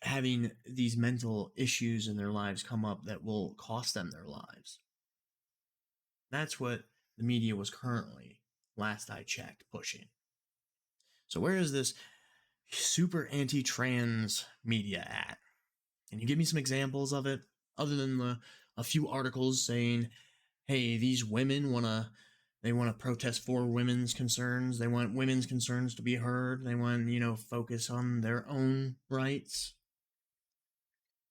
having these mental issues in their lives come up that will cost them their lives. That's what the media was currently, last I checked, pushing. So where is this super anti-trans media at? Can you give me some examples of it, other than a few articles saying, hey, these women want to protest for women's concerns. They want women's concerns to be heard. They want, focus on their own rights.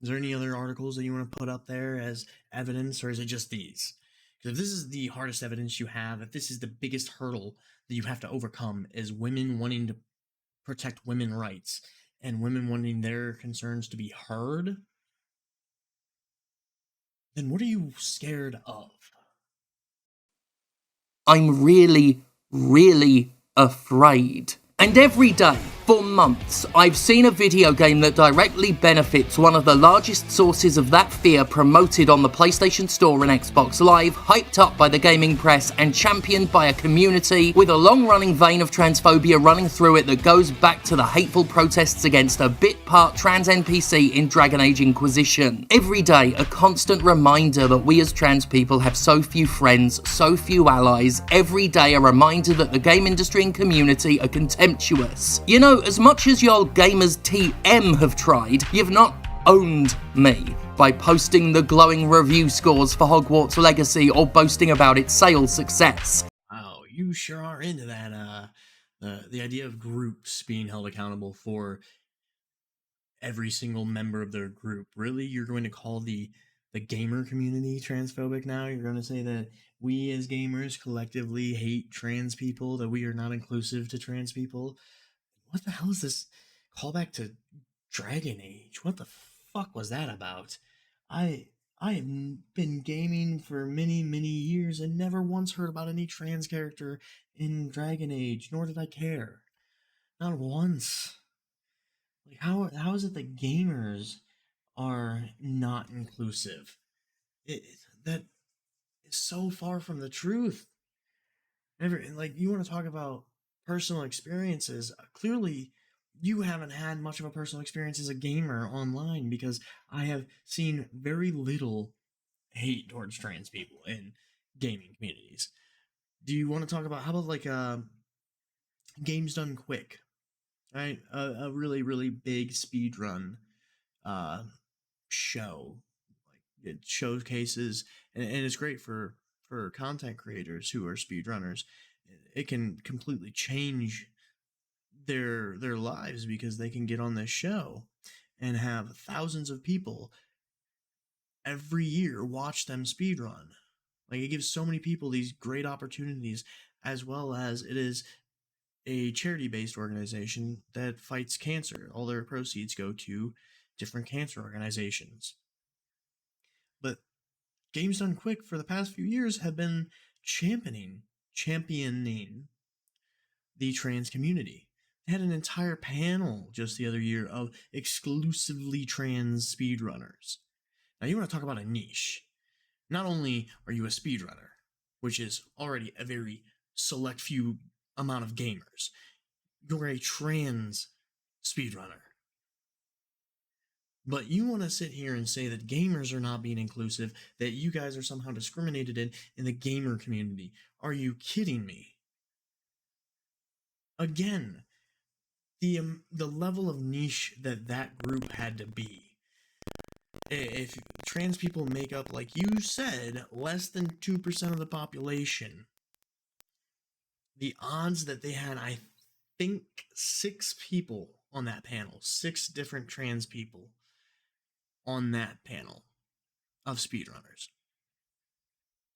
Is there any other articles that you want to put up there as evidence, or is it just these? Because if this is the hardest evidence you have, if this is the biggest hurdle that you have to overcome, is women wanting to protect women's rights and women wanting their concerns to be heard, then what are you scared of? I'm really, really afraid. And every day, for months, I've seen a video game that directly benefits one of the largest sources of that fear promoted on the PlayStation Store and Xbox Live, hyped up by the gaming press and championed by a community with a long-running vein of transphobia running through it that goes back to the hateful protests against a bit-part trans NPC in Dragon Age Inquisition. Every day, a constant reminder that we as trans people have so few friends, so few allies. Every day, a reminder that the game industry and community are contemptuous. You know, as much as y'all gamers TM have tried, you've not owned me by posting the glowing review scores for Hogwarts Legacy or boasting about its sales success. Wow, you sure are into that, the idea of groups being held accountable for every single member of their group. Really? You're going to call the gamer community transphobic now? You're going to say that we as gamers collectively hate trans people, that we are not inclusive to trans people? What the hell is this callback to Dragon Age? What the fuck was that about? I have been gaming for many, many years and never once heard about any trans character in Dragon Age, nor did I care. Not once. Like, how is it that gamers are not inclusive? That is so far from the truth. Like, you want to talk about personal experiences? Clearly, you haven't had much of a personal experience as a gamer online, because I have seen very little hate towards trans people in gaming communities. Do you want to talk about, how about like games done quick, right? A really, really big speed run show. Like, it showcases, and it's great for content creators who are speedrunners. It can completely change their lives, because they can get on this show and have thousands of people every year watch them speedrun. Like, it gives so many people these great opportunities, as well as it is a charity-based organization that fights cancer. All their proceeds go to different cancer organizations. But Games Done Quick for the past few years have been championing the trans community. They had an entire panel just the other year of exclusively trans speedrunners. Now, you want to talk about a niche. Not only are you a speedrunner, which is already a very select few amount of gamers, you're a trans speedrunner. But you want to sit here and say that gamers are not being inclusive, that you guys are somehow discriminated in the gamer community. Are you kidding me? Again, the level of niche that group had to be. If trans people make up, like you said, less than 2% of the population, the odds that they had, I think, 6 people on that panel, 6 different trans people on that panel of speedrunners.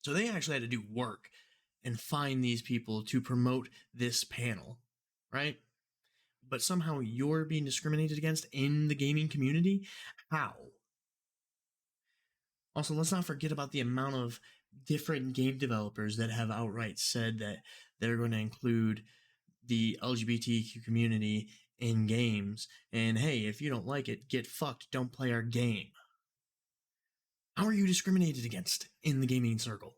So they actually had to do work and find these people to promote this panel, right? But somehow you're being discriminated against in the gaming community? How? Also, let's not forget about the amount of different game developers that have outright said that they're going to include the LGBTQ community in games. And hey, if you don't like it, get fucked, don't play our game. How are you discriminated against in the gaming circle?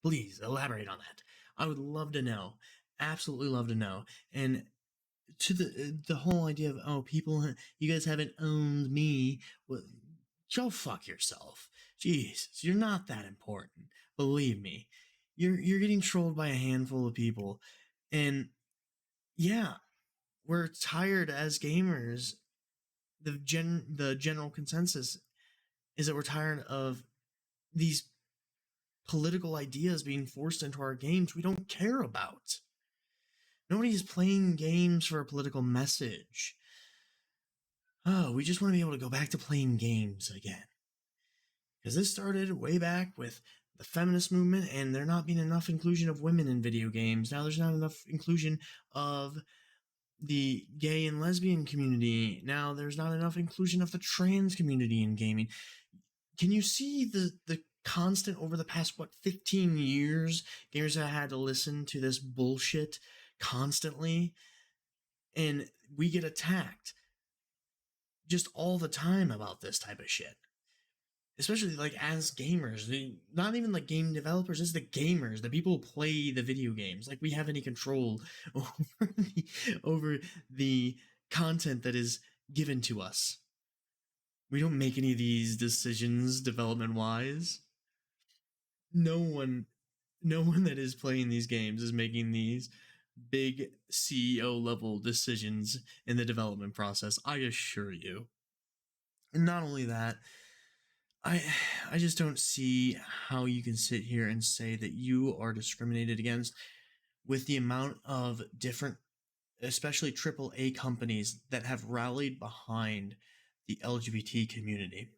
Please elaborate on that. I would love to know. Absolutely love to know. And to the whole idea of, oh, people, you guys haven't owned me. Well, go fuck yourself. Jesus, you're not that important. Believe me. You're getting trolled by a handful of people. And yeah, we're tired as gamers. The general consensus is that we're tired of these political ideas being forced into our games we don't care about. Nobody's playing games for a political message. Oh, we just want to be able to go back to playing games again. Because this started way back with the feminist movement, and there not being enough inclusion of women in video games. Now there's not enough inclusion of the gay and lesbian community. Now there's not enough inclusion of the trans community in gaming. Can you see the constant over the past, 15 years, gamers have had to listen to this bullshit constantly, and we get attacked just all the time about this type of shit. Especially, like, as gamers, not even like game developers, it's the gamers, the people who play the video games. Like, we have any control over the content that is given to us. We don't make any of these decisions development-wise. No one that is playing these games is making these big CEO level decisions in the development process, I assure you. And not only that, I just don't see how you can sit here and say that you are discriminated against with the amount of different, especially AAA companies that have rallied behind the LGBT community.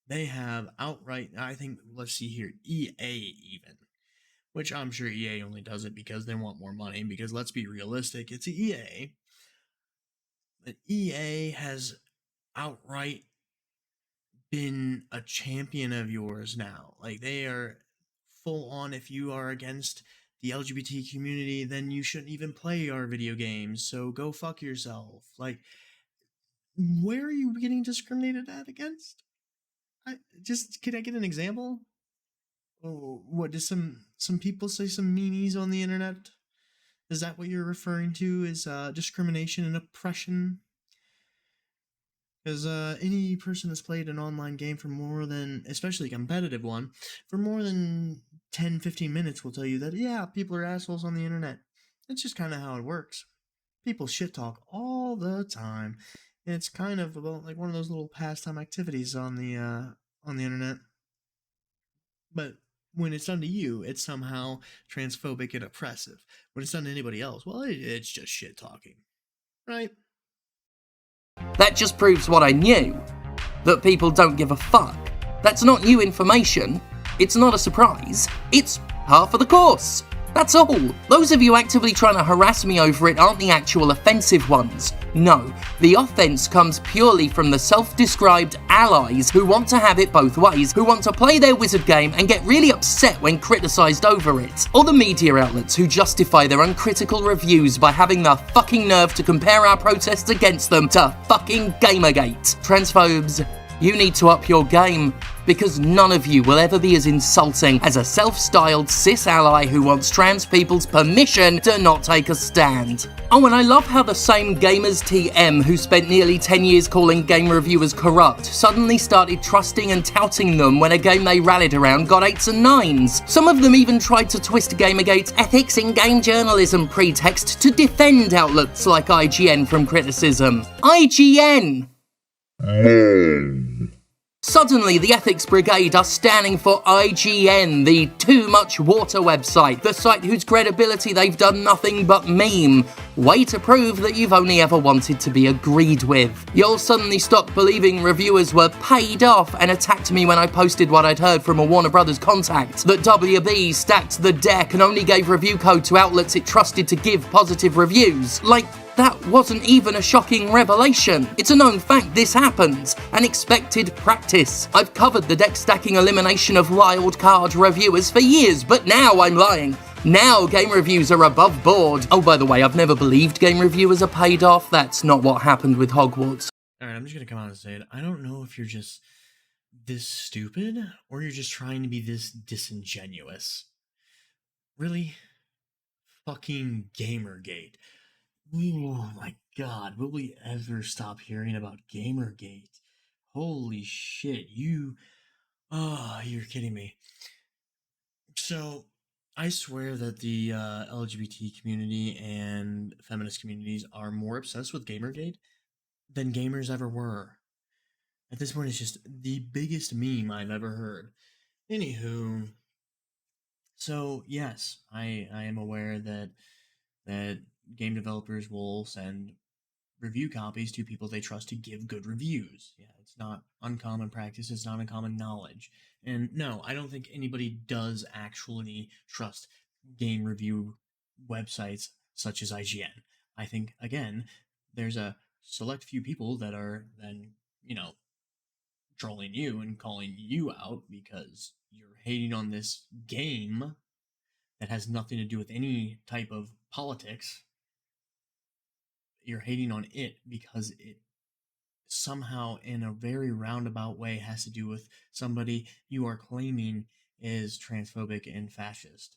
They have outright, I think, let's see here, EA even, which I'm sure EA only does it because they want more money, because let's be realistic, it's EA. But EA has outright been a champion of yours now. Like, they are full on, if you are against the LGBT community, then you shouldn't even play our video games, so go fuck yourself. Like, where are you getting discriminated at against? Can I get an example? Oh, what, did some people say some meanies on the internet Is that what you're referring to as discrimination and oppression? Because any person that's played an online game for more than, especially a competitive one, for more than 10, 15 minutes will tell you that, yeah, people are assholes on the internet. It's just kind of how it works. People shit talk all the time. It's kind of like one of those little pastime activities on the internet. But when it's done to you, it's somehow transphobic and oppressive. When it's done to anybody else, well, it's just shit talking. Right? That just proves what I knew. That people don't give a fuck. That's not new information. It's not a surprise. It's half of the course. That's all. Those of you actively trying to harass me over it aren't the actual offensive ones. No, the offence comes purely from the self-described allies who want to have it both ways, who want to play their wizard game and get really upset when criticised over it. Or the media outlets who justify their uncritical reviews by having the fucking nerve to compare our protests against them to fucking Gamergate. Transphobes, you need to up your game, because none of you will ever be as insulting as a self-styled cis ally who wants trans people's permission to not take a stand. Oh, and I love how the same Gamers TM who spent nearly 10 years calling game reviewers corrupt suddenly started trusting and touting them when a game they rallied around got 8s and 9s. Some of them even tried to twist Gamergate's ethics in game journalism pretext to defend outlets like IGN from criticism. IGN! Suddenly, the Ethics Brigade are standing for IGN, the Too Much Water website, the site whose credibility they've done nothing but meme. Way to prove that you've only ever wanted to be agreed with. You'll suddenly stop believing reviewers were paid off and attacked me when I posted what I'd heard from a Warner Brothers contact, that WB stacked the deck and only gave review code to outlets it trusted to give positive reviews. Like, that wasn't even a shocking revelation. It's a known fact this happens, an expected practice. I've covered the deck stacking elimination of wild card reviewers for years, but now I'm lying. Now game reviews are above board. Oh, by the way, I've never believed game reviewers are paid off. That's not what happened with Hogwarts. Alright, I'm just gonna come out and say it. I don't know if you're just this stupid, or you're just trying to be this disingenuous. Really? Fucking Gamergate. Oh my god, will we ever stop hearing about Gamergate? Holy shit, you're kidding me. So, I swear that the LGBT community and feminist communities are more obsessed with Gamergate than gamers ever were. At this point, it's just the biggest meme I've ever heard. Anywho, so yes, I am aware that game developers will send review copies to people they trust to give good reviews. Yeah, it's not uncommon practice, it's not uncommon knowledge. And no, I don't think anybody does actually trust game review websites such as IGN. I think, again, there's a select few people that are then, trolling you and calling you out because you're hating on this game that has nothing to do with any type of politics. You're hating on it because it somehow, in a very roundabout way, has to do with somebody you are claiming is transphobic and fascist.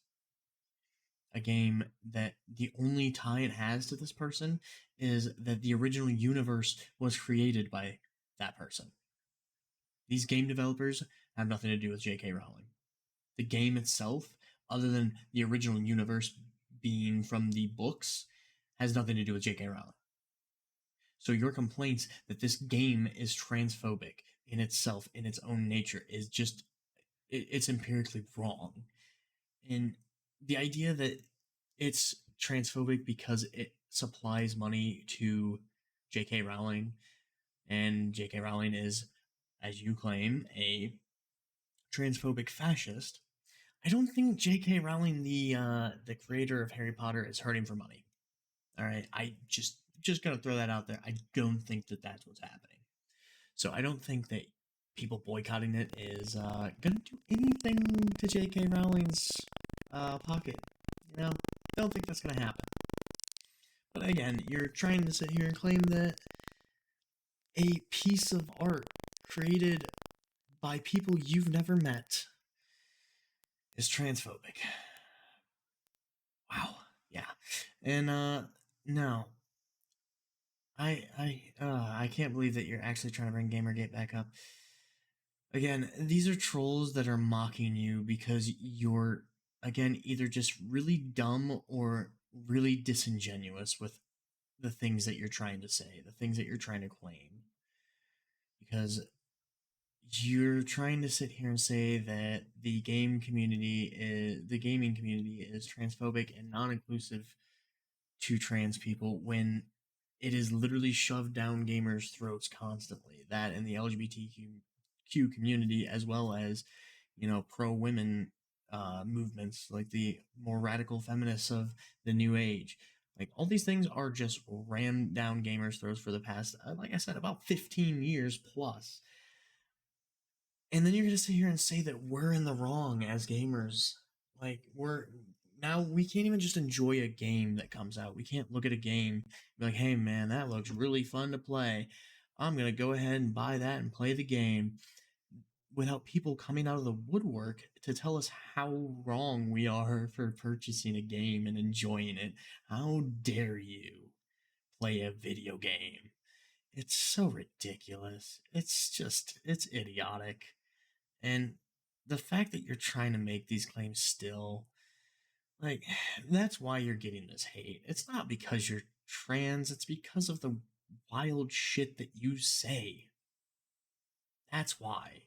A game that the only tie it has to this person is that the original universe was created by that person. These game developers have nothing to do with J.K. Rowling. The game itself, other than the original universe being from the books, has nothing to do with J.K. Rowling. So your complaints that this game is transphobic in itself, in its own nature, is just, it's empirically wrong. And the idea that it's transphobic because it supplies money to J.K. Rowling, and J.K. Rowling is, as you claim, a transphobic fascist, I don't think J.K. Rowling, the creator of Harry Potter, is hurting for money. All right, I just gonna throw that out there. I don't think that that's what's happening. So I don't think that people boycotting it is gonna do anything to J.K. Rowling's pocket. I don't think that's gonna happen. But again, you're trying to sit here and claim that a piece of art created by people you've never met is transphobic. Wow. Yeah. And no, I can't believe that you're actually trying to bring Gamergate back up. Again, these are trolls that are mocking you because you're, again, either just really dumb or really disingenuous with the things that you're trying to say, the things that you're trying to claim. Because you're trying to sit here and say that the gaming community is transphobic and non-inclusive to trans people when it is literally shoved down gamers' throats constantly. That and the LGBTQ community, as well as, pro women movements like the more radical feminists of the new age. Like, all these things are just rammed down gamers' throats for the past, like I said, about 15 years plus. And then you're gonna sit here and say that we're in the wrong as gamers. Like, we can't even just enjoy a game that comes out. We can't look at a game and be like, hey man, that looks really fun to play. I'm gonna go ahead and buy that and play the game, without people coming out of the woodwork to tell us how wrong we are for purchasing a game and enjoying it. How dare you play a video game? It's so ridiculous. It's idiotic. And the fact that you're trying to make these claims still, like, that's why you're getting this hate. It's not because you're trans, it's because of the wild shit that you say. That's why.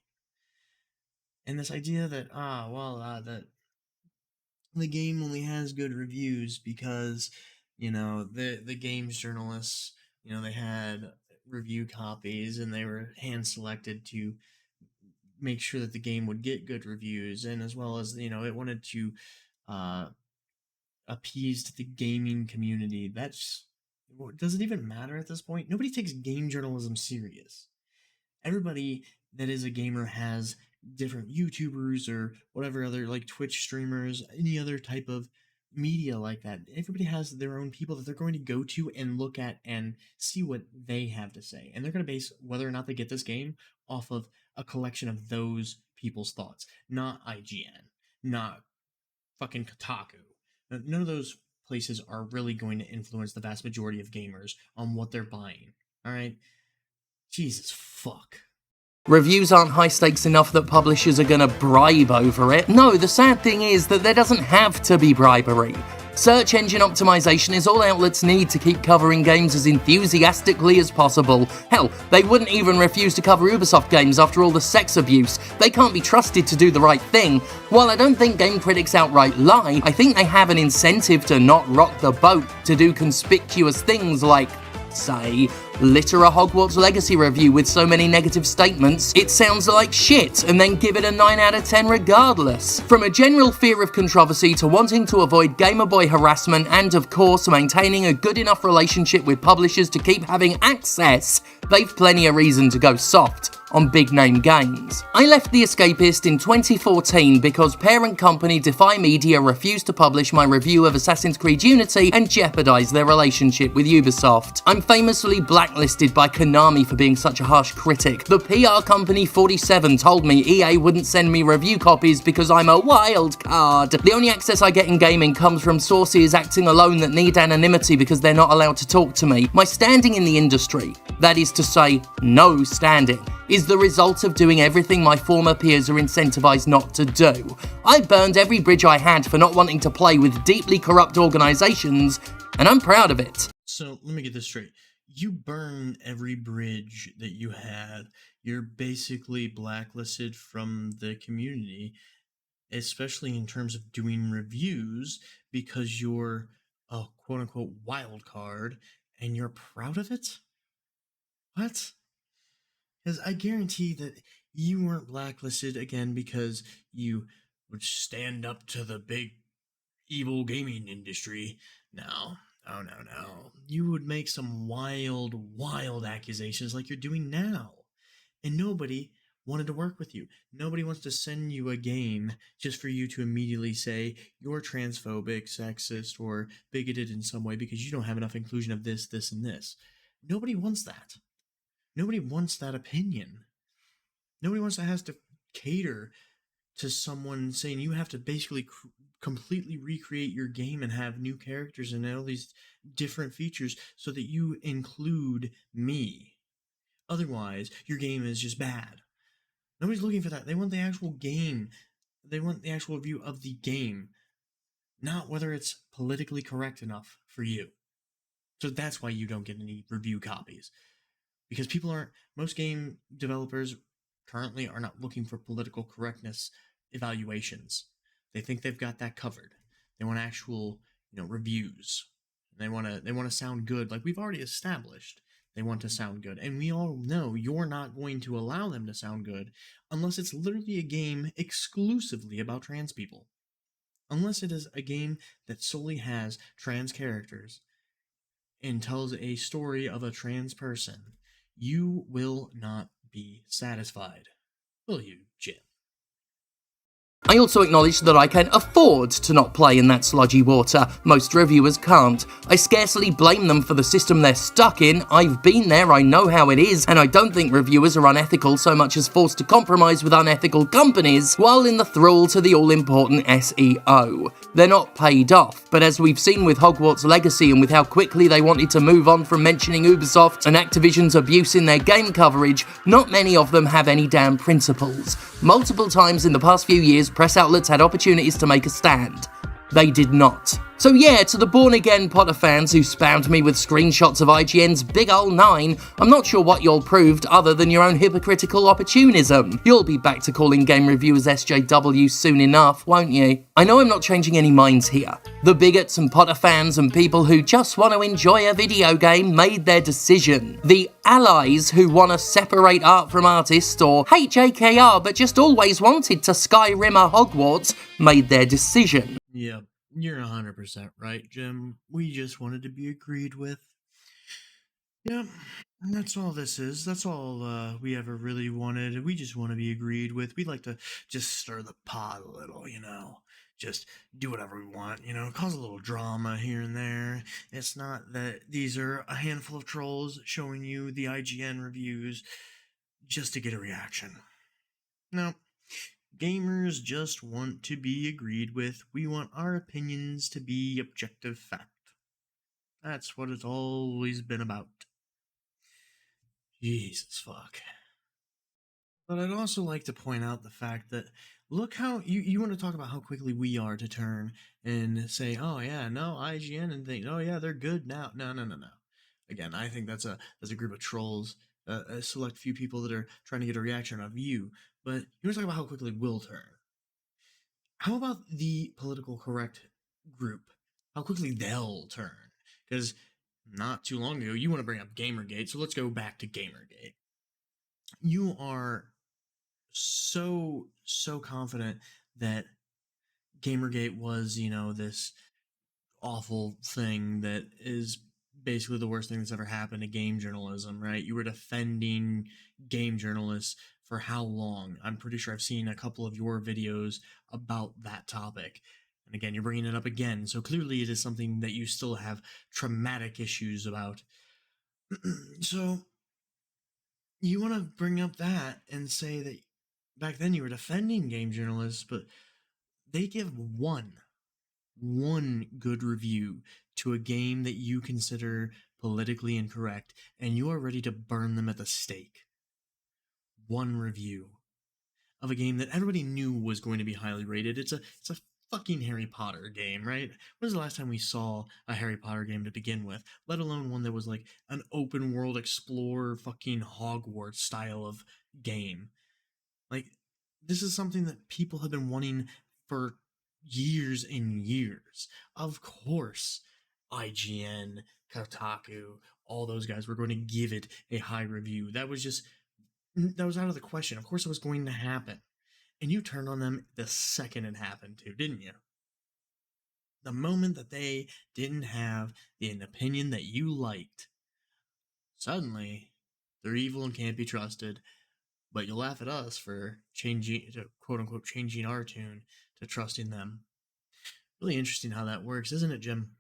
And this idea that, that the game only has good reviews because, the game's journalists, they had review copies and they were hand selected to make sure that the game would get good reviews, and as well as, it wanted to uh appease the gaming community. Does it even matter at this point? Nobody takes game journalism serious. Everybody that is a gamer has different YouTubers or whatever other, like, Twitch streamers, any other type of media like that. Everybody has their own people that they're going to go to and look at and see what they have to say. And they're going to base whether or not they get this game off of a collection of those people's thoughts, not IGN, not fucking Kotaku. None of those places are really going to influence the vast majority of gamers on what they're buying. All right? Jesus fuck. Reviews aren't high stakes enough that publishers are gonna bribe over it. No, the sad thing is that there doesn't have to be bribery. Search engine optimization is all outlets need to keep covering games as enthusiastically as possible. Hell, they wouldn't even refuse to cover Ubisoft games after all the sex abuse. They can't be trusted to do the right thing. While I don't think game critics outright lie, I think they have an incentive to not rock the boat, to do conspicuous things like, say, litter a Hogwarts Legacy review with so many negative statements, it sounds like shit, and then give it a 9 out of 10 regardless. From a general fear of controversy to wanting to avoid gamer boy harassment and, of course, maintaining a good enough relationship with publishers to keep having access, they've plenty of reason to go soft on big name games. I left The Escapist in 2014 because parent company Defy Media refused to publish my review of Assassin's Creed Unity and jeopardise their relationship with Ubisoft. I'm famously blacklisted by Konami for being such a harsh critic. The PR company 47 told me EA wouldn't send me review copies because I'm a wild card. The only access I get in gaming comes from sources acting alone that need anonymity because they're not allowed to talk to me. My standing in the industry, that is to say, no standing, is the result of doing everything my former peers are incentivized not to do. I burned every bridge I had for not wanting to play with deeply corrupt organizations, and I'm proud of it. So let me get this straight. You burn every bridge that you had. You're basically blacklisted from the community, especially in terms of doing reviews, because you're a quote unquote wild card and you're proud of it? What? Because I guarantee that you weren't blacklisted again because you would stand up to the big evil gaming industry. No. Oh, no. You would make some wild accusations like you're doing now. And nobody wanted to work with you. Nobody wants to send you a game just for you to immediately say you're transphobic, sexist, or bigoted in some way because you don't have enough inclusion of this, this, and this. Nobody wants that. Nobody wants that opinion. Nobody wants to have to cater to someone saying you have to basically completely recreate your game and have new characters and all these different features so that you include me. Otherwise, your game is just bad. Nobody's looking for that. They want the actual game. They want the actual review of the game, not whether it's politically correct enough for you. So that's why you don't get any review copies. Because most game developers currently are not looking for political correctness evaluations. They think they've got that covered. They want actual, reviews. They want to sound good, like we've already established. They want to sound good, and we all know you're not going to allow them to sound good unless it's literally a game exclusively about trans people. Unless it is a game that solely has trans characters and tells a story of a trans person, you will not be satisfied. Will you, Jim? I also acknowledge that I can afford to not play in that sludgy water. Most reviewers can't. I scarcely blame them for the system they're stuck in. I've been there, I know how it is, and I don't think reviewers are unethical so much as forced to compromise with unethical companies while in the thrall to the all-important SEO. They're not paid off, but as we've seen with Hogwarts Legacy and with how quickly they wanted to move on from mentioning Ubisoft and Activision's abuse in their game coverage, not many of them have any damn principles. Multiple times in the past few years, press outlets had opportunities to make a stand. They did not. So yeah, to the born-again Potter fans who spammed me with screenshots of IGN's big ol' 9, I'm not sure what y'all proved other than your own hypocritical opportunism. You'll be back to calling game reviewers SJW soon enough, won't you? I know I'm not changing any minds here. The bigots and Potter fans and people who just want to enjoy a video game made their decision. The allies who want to separate art from artists or hate JKR but just always wanted to Skyrim or Hogwarts made their decision. Yep, you're 100% right, Jim. We just wanted to be agreed with. Yep, and that's all this is. That's all we ever really wanted. We just want to be agreed with. We'd like to just stir the pot a little, Just do whatever we want, cause a little drama here and there. It's not that these are a handful of trolls showing you the IGN reviews just to get a reaction. No. Gamers just want to be agreed with. We want our opinions to be objective fact. That's what it's always been about. Jesus fuck. But I'd also like to point out the fact that look how you want to talk about how quickly we are to turn and say, oh yeah, no, IGN, and think, oh yeah, they're good now. No. Again, I think that's a group of trolls, a select few people that are trying to get a reaction out of you. But you want to talk about how quickly we'll turn. How about the political correct group? How quickly they'll turn? Because not too long ago, you want to bring up Gamergate, so let's go back to Gamergate. You are so confident that Gamergate was, this awful thing that is basically the worst thing that's ever happened to game journalism, right? You were defending game journalists for how long? I'm pretty sure I've seen a couple of your videos about that topic. And again, you're bringing it up again. So clearly it is something that you still have traumatic issues about. So you want to bring up that and say that back then you were defending game journalists, but they give one good review to a game that you consider politically incorrect, and you are ready to burn them at the stake. One review of a game that everybody knew was going to be highly rated. It's a fucking Harry Potter game, right? When was the last time we saw a Harry Potter game to begin with? Let alone one that was like an open world explorer fucking Hogwarts style of game. Like, this is something that people have been wanting for years and years. Of course, IGN, Kotaku, all those guys were going to give it a high review. That was out of the question. Of course it was going to happen. And you turned on them the second it happened too, didn't you? The moment that they didn't have an opinion that you liked, suddenly they're evil and can't be trusted. But you'll laugh at us for quote unquote changing our tune to trusting them. Really interesting how that works, isn't it, Jim?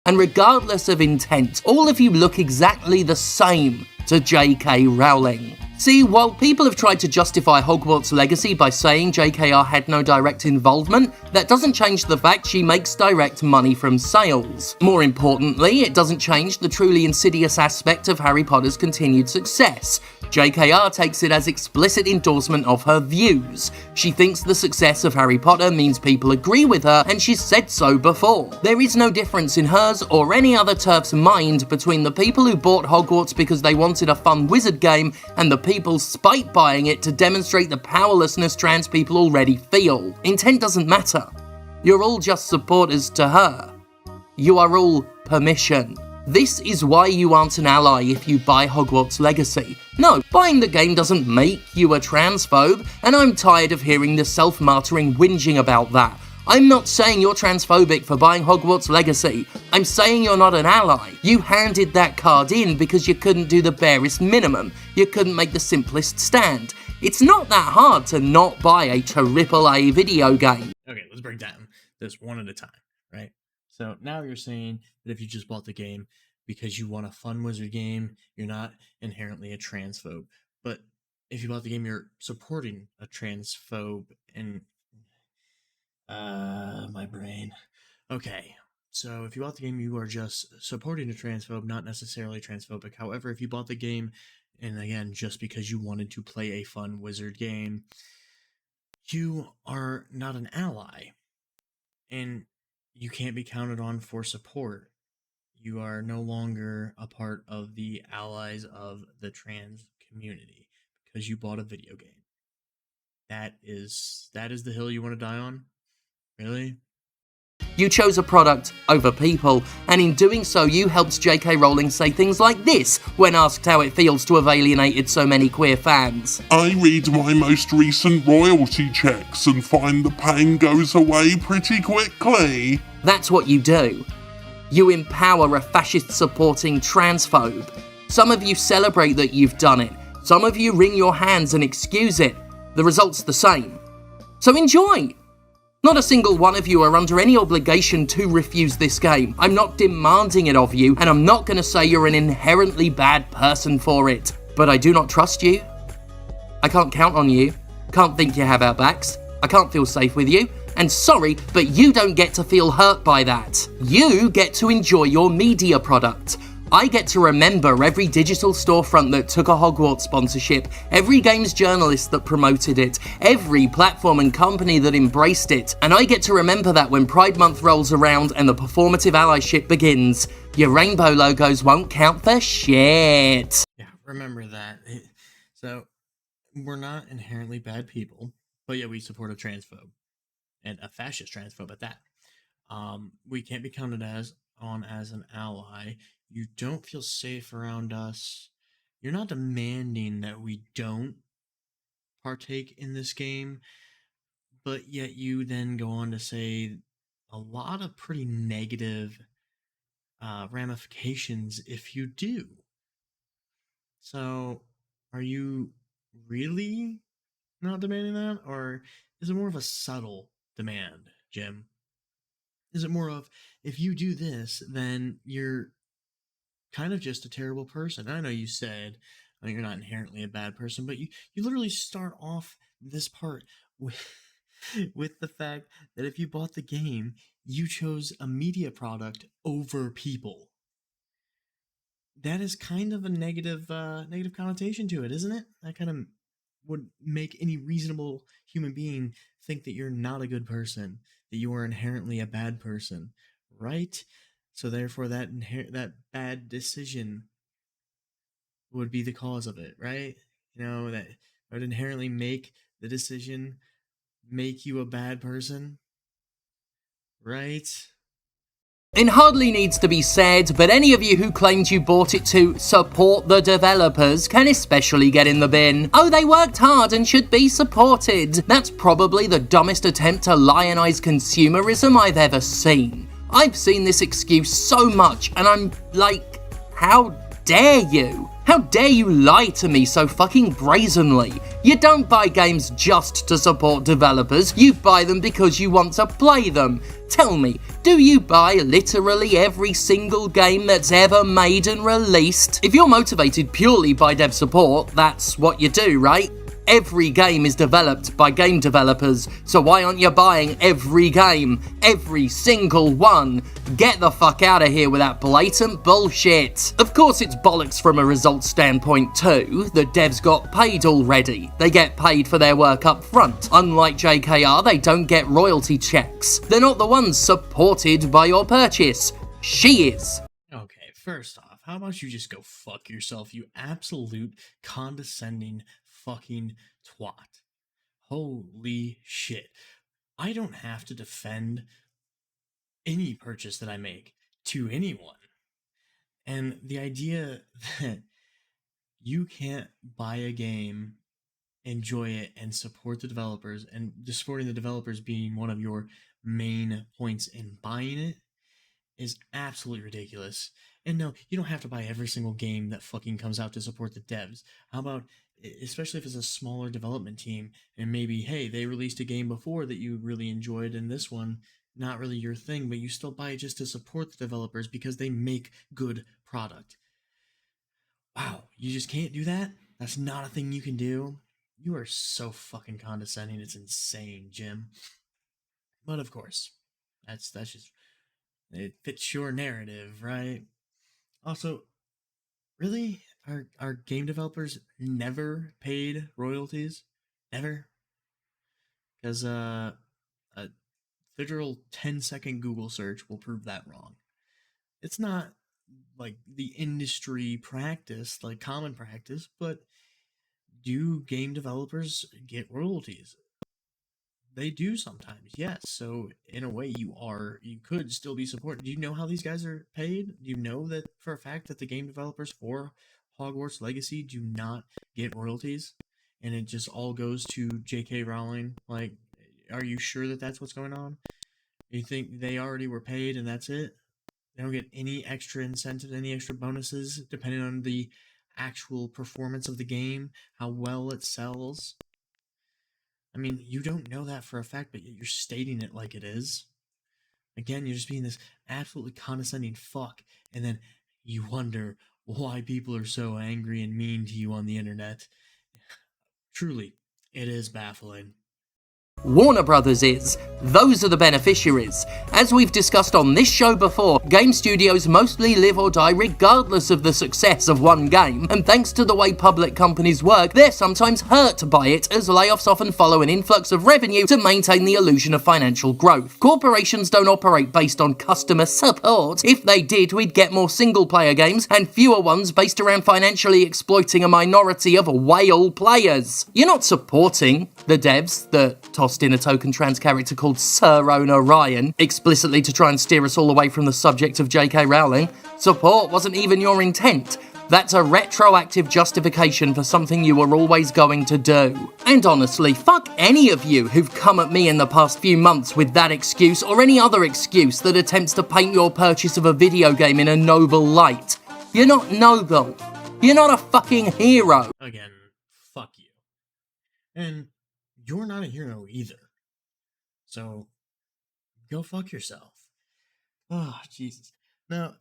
And regardless of intent, all of you look exactly the same to J.K. Rowling. See, while people have tried to justify Hogwarts Legacy by saying JKR had no direct involvement, that doesn't change the fact she makes direct money from sales. More importantly, it doesn't change the truly insidious aspect of Harry Potter's continued success. JKR takes it as explicit endorsement of her views. She thinks the success of Harry Potter means people agree with her, and she's said so before. There is no difference in hers or any other TERF's mind between the people who bought Hogwarts because they wanted a fun wizard game and the people spite buying it to demonstrate the powerlessness trans people already feel. Intent doesn't matter. You're all just supporters to her. You are all permission. This is why you aren't an ally if you buy Hogwarts Legacy. No, buying the game doesn't make you a transphobe, and I'm tired of hearing the self-martyring whinging about that. I'm not saying you're transphobic for buying Hogwarts Legacy. I'm saying you're not an ally. You handed that card in because you couldn't do the barest minimum. You couldn't make the simplest stand. It's not that hard to not buy a AAA video game. Okay, let's break down this one at a time, right? So now you're saying that if you just bought the game because you want a fun wizard game, you're not inherently a transphobe. But if you bought the game, you're supporting a transphobe and... my brain. Okay, so if you bought the game, you are just supporting a transphobe, not necessarily transphobic. However, if you bought the game, and again, just because you wanted to play a fun wizard game, you are not an ally. And you can't be counted on for support. You are no longer a part of the allies of the trans community because you bought a video game. That is the hill you want to die on? Really? You chose a product over people, and in doing so you helped J.K. Rowling say things like this when asked how it feels to have alienated so many queer fans. I read my most recent royalty checks and find the pain goes away pretty quickly. That's what you do. You empower a fascist-supporting transphobe. Some of you celebrate that you've done it. Some of you wring your hands and excuse it. The result's the same. So enjoy! Not a single one of you are under any obligation to refuse this game. I'm not demanding it of you, and I'm not going to say you're an inherently bad person for it. But I do not trust you. I can't count on you. Can't think you have our backs. I can't feel safe with you. And sorry, but you don't get to feel hurt by that. You get to enjoy your media product. I get to remember every digital storefront that took a Hogwarts sponsorship, every games journalist that promoted it, every platform and company that embraced it, and I get to remember that when Pride Month rolls around and the performative allyship begins, your rainbow logos won't count for shit. Yeah, remember that. So, we're not inherently bad people, but yeah, we support a transphobe, and a fascist transphobe at that. We can't be counted as an ally. You don't feel safe around us. You're not demanding that we don't partake in this game, but yet you then go on to say a lot of pretty negative ramifications if you do. So, are you really not demanding that, or is it more of a subtle demand, Jim? Is it more of, if you do this, then you're kind of just a terrible person? I know you said you're not inherently a bad person, but you literally start off this part with the fact that if you bought the game, you chose a media product over people. That is kind of a negative connotation to it, isn't it? That kind of would make any reasonable human being think that you're not a good person, that you are inherently a bad person, right? So therefore that bad decision would be the cause of it, right? You know, that would inherently make the decision make you a bad person, right? It hardly needs to be said, but any of you who claimed you bought it to support the developers can especially get in the bin. Oh, they worked hard and should be supported. That's probably the dumbest attempt to lionize consumerism I've ever seen. I've seen this excuse so much, and I'm like, how dare you? How dare you lie to me so fucking brazenly? You don't buy games just to support developers, you buy them because you want to play them. Tell me, do you buy literally every single game that's ever made and released? If you're motivated purely by dev support, that's what you do, right? Every game is developed by game developers, so why aren't you buying every game? Every single one? Get the fuck out of here with that blatant bullshit. Of course it's bollocks from a results standpoint too. The devs got paid already. They get paid for their work up front. Unlike JKR, they don't get royalty checks. They're not the ones supported by your purchase. She is. Okay, first off, how about you just go fuck yourself, you absolute condescending fucking twat. Holy shit. I don't have to defend any purchase that I make to anyone. And the idea that you can't buy a game, enjoy it, and support the developers, and supporting the developers being one of your main points in buying it, is absolutely ridiculous. And no, you don't have to buy every single game that fucking comes out to support the devs. How about, especially if it's a smaller development team, and maybe, hey, they released a game before that you really enjoyed, and this one, not really your thing, but you still buy it just to support the developers because they make good product. Wow, you just can't do that? That's not a thing you can do? You are so fucking condescending, it's insane, Jim. But of course, that's just, it fits your narrative, right? Also, really, are game developers never paid royalties? Ever? Because a literal 10-second Google search will prove that wrong. It's not like the industry practice, like common practice, but do game developers get royalties? They do sometimes, yes. So in a way, you could still be supported. Do you know how these guys are paid? Do you know that for a fact that the game developers for Hogwarts Legacy do not get royalties, and it just all goes to J.K. Rowling? Like, are you sure that that's what's going on? You think they already were paid and that's it? They don't get any extra incentives, any extra bonuses, depending on the actual performance of the game, how well it sells. I mean, you don't know that for a fact, but you're stating it like it is. Again, you're just being this absolutely condescending fuck, and then you wonder why people are so angry and mean to you on the internet. Truly, it is baffling. Warner Brothers is. Those are the beneficiaries. As we've discussed on this show before, game studios mostly live or die regardless of the success of one game, and thanks to the way public companies work, they're sometimes hurt by it, as layoffs often follow an influx of revenue to maintain the illusion of financial growth. Corporations don't operate based on customer support. If they did, we'd get more single-player games and fewer ones based around financially exploiting a minority of whale players. You're not supporting the devs that tossed in a token trans character called Sir Owner Ryan, explicitly to try and steer us all away from the subject of J.K. Rowling. Support wasn't even your intent. That's a retroactive justification for something you were always going to do. And honestly, fuck any of you who've come at me in the past few months with that excuse or any other excuse that attempts to paint your purchase of a video game in a noble light. You're not noble. You're not a fucking hero. Again, fuck you. And you're not a hero either. So, go fuck yourself. Oh, Jesus. Now,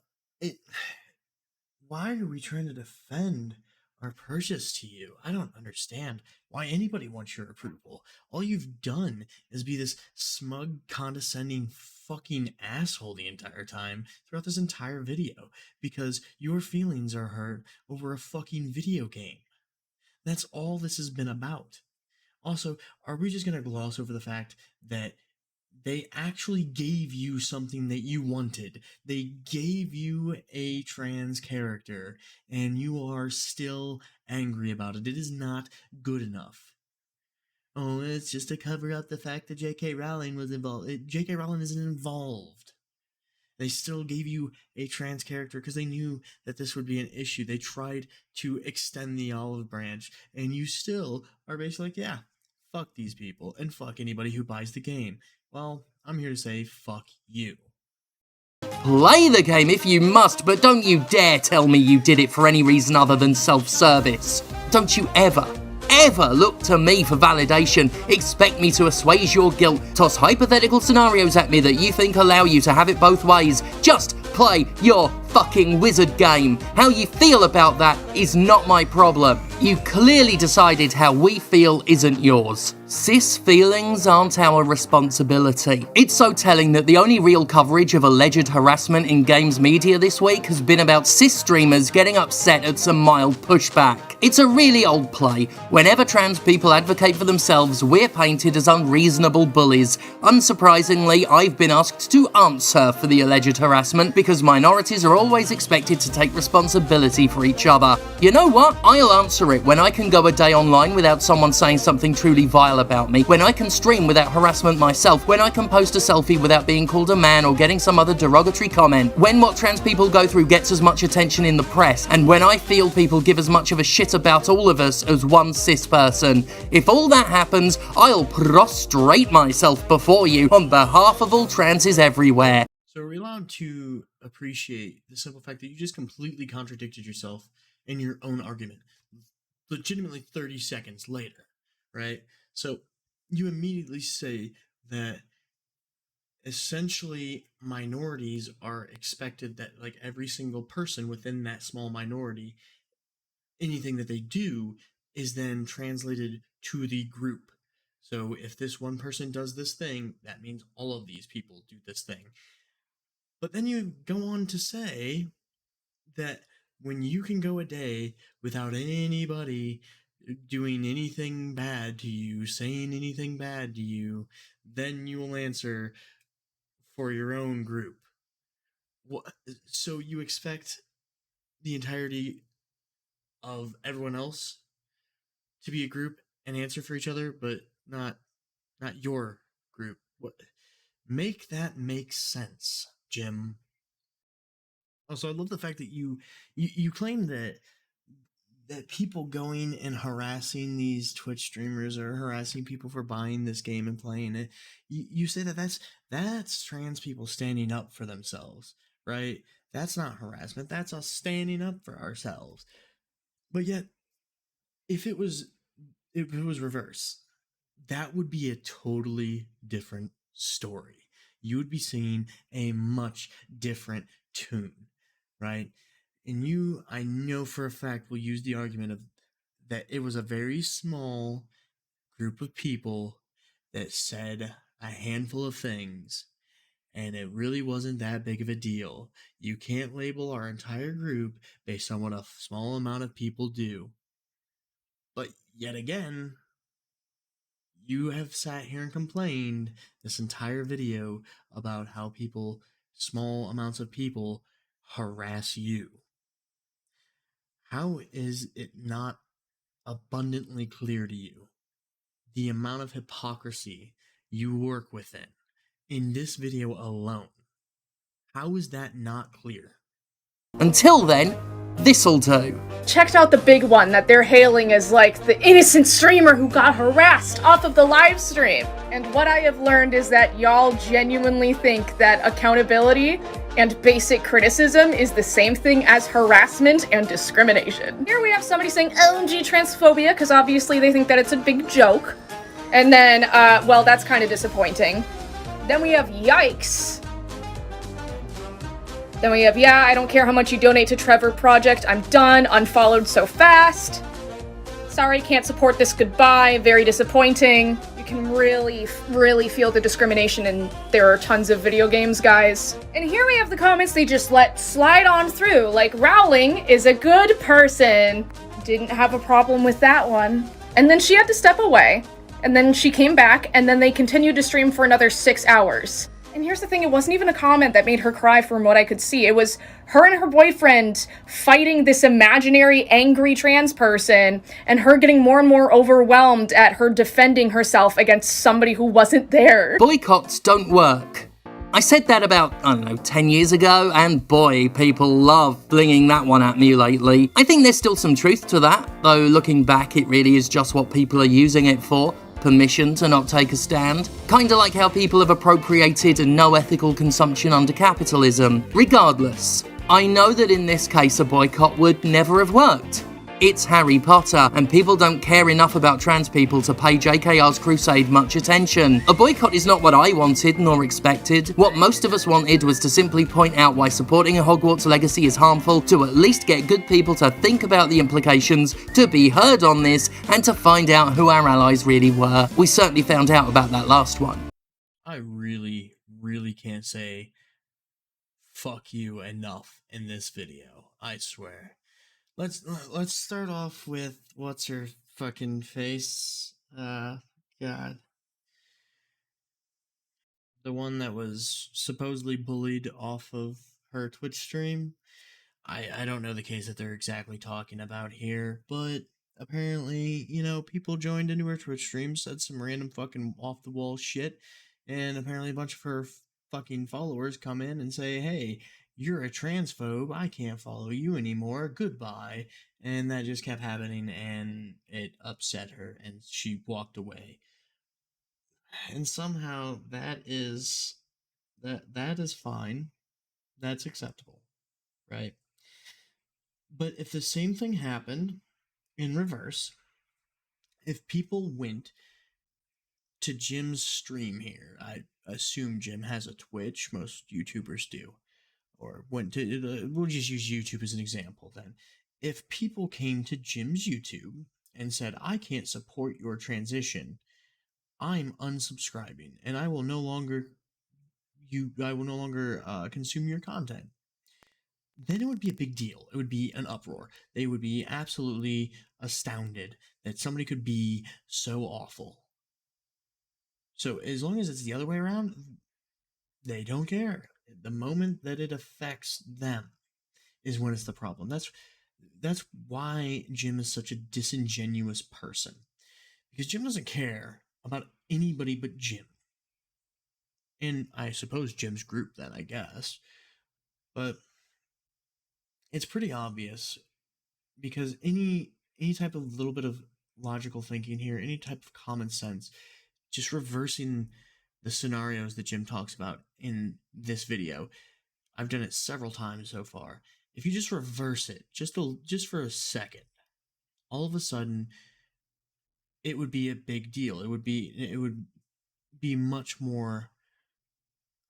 why are we trying to defend our purchase to you? I don't understand why anybody wants your approval. All you've done is be this smug, condescending fucking asshole the entire time throughout this entire video because your feelings are hurt over a fucking video game. That's all this has been about. Also, are we just going to gloss over the fact that they actually gave you something that you wanted? They gave you a trans character, and you are still angry about it. It is not good enough. Oh, it's just to cover up the fact that J.K. Rowling was involved. J.K. Rowling isn't involved. They still gave you a trans character because they knew that this would be an issue. They tried to extend the olive branch, and you still are basically like, yeah, fuck these people, and fuck anybody who buys the game. Well, I'm here to say, fuck you. Play the game if you must, but don't you dare tell me you did it for any reason other than self-service. Don't you ever look to me for validation, expect me to assuage your guilt, toss hypothetical scenarios at me that you think allow you to have it both ways. Just play your fucking wizard game. How you feel about that is not my problem. You clearly decided how we feel isn't yours. Cis feelings aren't our responsibility. It's so telling that the only real coverage of alleged harassment in games media this week has been about cis streamers getting upset at some mild pushback. It's a really old play. Whenever trans people advocate for themselves, we're painted as unreasonable bullies. Unsurprisingly, I've been asked to answer for the alleged harassment because minorities are always expected to take responsibility for each other. You know what? I'll answer it when I can go a day online without someone saying something truly vile about me, when I can stream without harassment myself, when I can post a selfie without being called a man or getting some other derogatory comment, when what trans people go through gets as much attention in the press, and when I feel people give as much of a shit about all of us as one cis person. If all that happens, I'll prostrate myself before you on behalf of all transes everywhere. So are we allowed to appreciate the simple fact that you just completely contradicted yourself in your own argument, legitimately 30 seconds later, right? So you immediately say that essentially minorities are expected, that like every single person within that small minority, anything that they do is then translated to the group. So if this one person does this thing, that means all of these people do this thing. But then you go on to say that when you can go a day without anybody doing anything bad to you, saying anything bad to you, then you will answer for your own group. So you expect the entirety of everyone else to be a group and answer for each other, but not your group. What? Make that make sense, Jim. Also, I love the fact that you claim that people going and harassing these Twitch streamers or harassing people for buying this game and playing it, you say that that's trans people standing up for themselves, right? That's not harassment. That's us standing up for ourselves. But yet, if it was reverse, that would be a totally different story. You would be singing a much different tune, right? And you, I know for a fact, will use the argument of that it was a very small group of people that said a handful of things, and it really wasn't that big of a deal. You can't label our entire group based on what a small amount of people do. But yet again, you have sat here and complained this entire video about how people, small amounts of people, harass you. How is it not abundantly clear to you the amount of hypocrisy you work within in this video alone? How is that not clear? Until then, this'll do. Checked out the big one that they're hailing as like the innocent streamer who got harassed off of the live stream. And what I have learned is that y'all genuinely think that accountability and basic criticism is the same thing as harassment and discrimination. Here we have somebody saying OMG transphobia because obviously they think that it's a big joke. And then, well, that's kind of disappointing. Then we have yikes. Then we have, yeah, I don't care how much you donate to Trevor Project, I'm done, unfollowed so fast. Sorry, can't support this, goodbye, very disappointing. You can really feel the discrimination, and there are tons of video games, guys. And here we have the comments they just let slide on through, like Rowling is a good person. Didn't have a problem with that one. And then she had to step away, and then she came back, and then they continued to stream for another 6 hours. And here's the thing, it wasn't even a comment that made her cry from what I could see. It was her and her boyfriend fighting this imaginary angry trans person and her getting more and more overwhelmed at her defending herself against somebody who wasn't there. Boycotts don't work. I said that about, 10 years ago, and boy, people love flinging that one at me lately. I think there's still some truth to that, though looking back, it really is just what people are using it for. permission to not take a stand. Kinda like how people have appropriated no ethical consumption under capitalism. Regardless, I know that in this case a boycott would never have worked. It's Harry Potter, and people don't care enough about trans people to pay JKR's crusade much attention. A boycott is not what I wanted nor expected. What most of us wanted was to simply point out why supporting a Hogwarts Legacy is harmful, to at least get good people to think about the implications, to be heard on this, and to find out who our allies really were. We certainly found out about that last one. I really, really can't say fuck you enough in this video. I swear. Let's start off with what's her fucking face? God. The one that was supposedly bullied off of her Twitch stream. I don't know the case that they're exactly talking about here, but apparently, people joined into her Twitch stream, said some random fucking off the wall shit, and apparently a bunch of her fucking followers come in and say, hey, you're a transphobe, I can't follow you anymore, goodbye. And that just kept happening, and it upset her, and she walked away. And somehow that is fine. That's acceptable, right? But if the same thing happened in reverse, if people went to Jim's stream here, I assume Jim has a Twitch, most YouTubers do, or went to, we'll just use YouTube as an example then. If people came to Jim's YouTube and said, I can't support your transition, I'm unsubscribing, and I will no longer consume your content, then it would be a big deal. It would be an uproar. They would be absolutely astounded that somebody could be so awful. So as long as it's the other way around, they don't care. The moment that it affects them is when it's the problem. That's why Jim is such a disingenuous person. Because Jim doesn't care about anybody but Jim. And I suppose Jim's group then, I guess. But it's pretty obvious, because any type of little bit of logical thinking here, any type of common sense, just reversing the scenarios that Jim talks about in this video. I've done it several times so far. If you just reverse it just for a second, all of a sudden it would be a big deal. It would be much more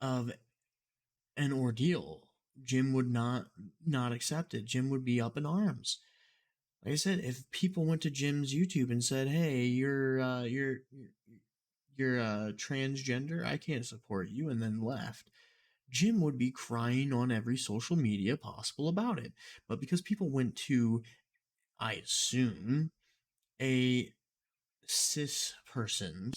of an ordeal. Jim would not accept it. Jim would be up in arms. Like I said, if people went to Jim's YouTube and said, "Hey, you're transgender, I can't support you," and then left, Jim would be crying on every social media possible about it. But because people went to, I assume, a cis person's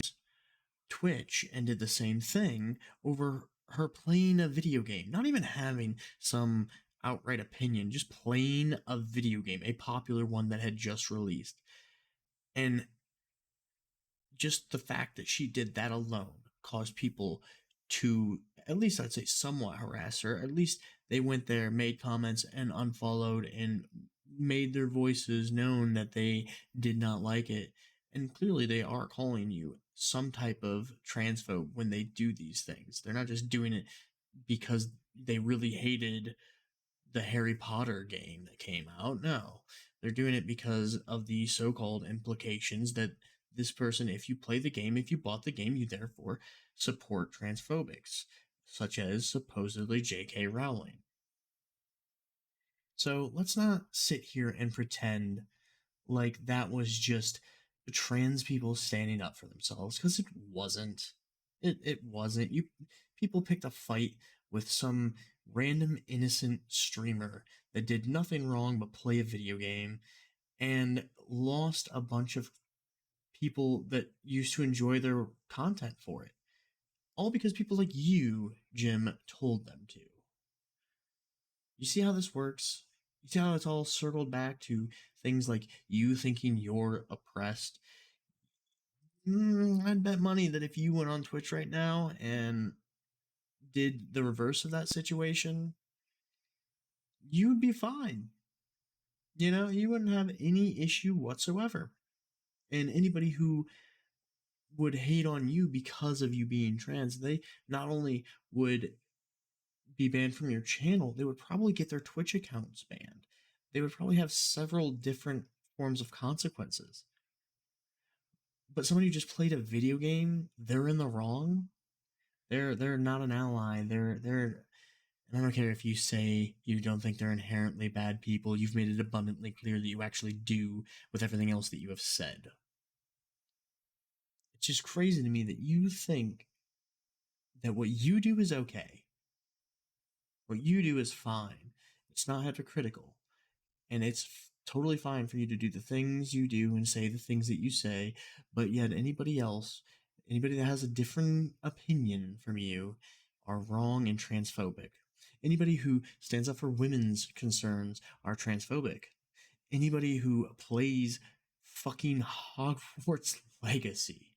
Twitch and did the same thing over her playing a video game, not even having some outright opinion, just playing a video game, a popular one that had just released. And just the fact that she did that alone caused people to, at least I'd say, somewhat harass her. At least they went there, made comments, and unfollowed, and made their voices known that they did not like it. And clearly they are calling you some type of transphobe when they do these things. They're not just doing it because they really hated the Harry Potter game that came out. No, they're doing it because of the so-called implications that this person, if you play the game, if you bought the game, you therefore support transphobics, such as supposedly J.K. Rowling. So let's not sit here and pretend like that was just trans people standing up for themselves, because it wasn't. It wasn't. People picked a fight with some random innocent streamer that did nothing wrong but play a video game, and lost a bunch of people that used to enjoy their content for it. All because people like you, Jim, told them to. You see how this works? You see how it's all circled back to things like you thinking you're oppressed? I'd bet money that if you went on Twitch right now and did the reverse of that situation, you'd be fine. You wouldn't have any issue whatsoever. And anybody who would hate on you because of you being trans. They not only would be banned from your channel, they would probably get their Twitch accounts banned. They would probably have several different forms of consequences. But somebody who just played a video game, they're in the wrong. They're not an ally. And I don't care if you say you don't think they're inherently bad people. You've made it abundantly clear that you actually do with everything else that you have said. It's just crazy to me that you think that what you do is okay. What you do is fine. It's not hypocritical. And it's totally fine for you to do the things you do and say the things that you say, but yet anybody else, anybody that has a different opinion from you, are wrong and transphobic. Anybody who stands up for women's concerns are transphobic. Anybody who plays fucking Hogwarts Legacy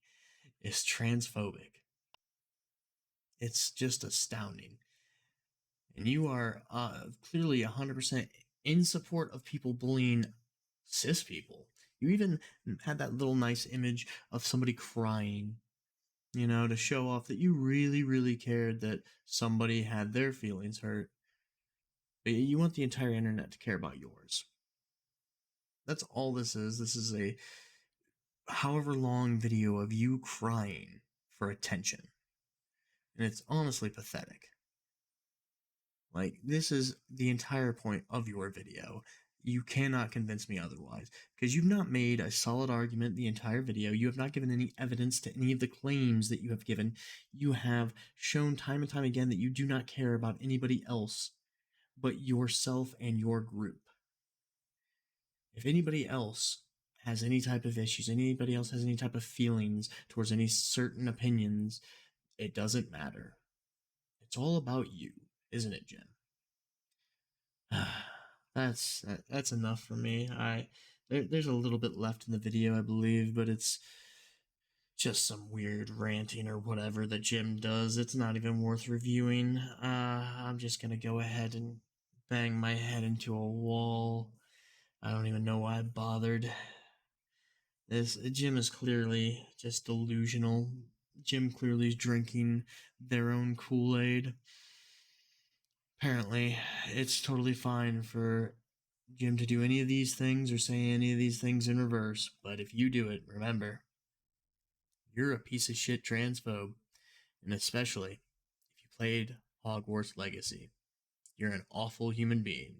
is transphobic. It's just astounding. And you are clearly 100% in support of people bullying cis people. You even had that little nice image of somebody crying, to show off that you really, really cared that somebody had their feelings hurt. But you want the entire internet to care about yours. That's all this is. This is a however long video of you crying for attention. And it's honestly pathetic. Like, this is the entire point of your video. You cannot convince me otherwise, because you've not made a solid argument the entire video. You have not given any evidence to any of the claims that you have given. You have shown time and time again that you do not care about anybody else but yourself and your group. If anybody else has any type of issues, anybody else has any type of feelings towards any certain opinions, it doesn't matter. It's all about you, isn't it, Jim? That's enough for me. There's a little bit left in the video, I believe, but it's just some weird ranting or whatever that Jim does. It's not even worth reviewing. I'm just gonna go ahead and bang my head into a wall. I don't even know why I bothered. This Jim is clearly just delusional. Jim clearly is drinking their own Kool-Aid. Apparently, it's totally fine for Jim to do any of these things or say any of these things in reverse, but if you do it, remember, you're a piece of shit transphobe, and especially if you played Hogwarts Legacy. You're an awful human being.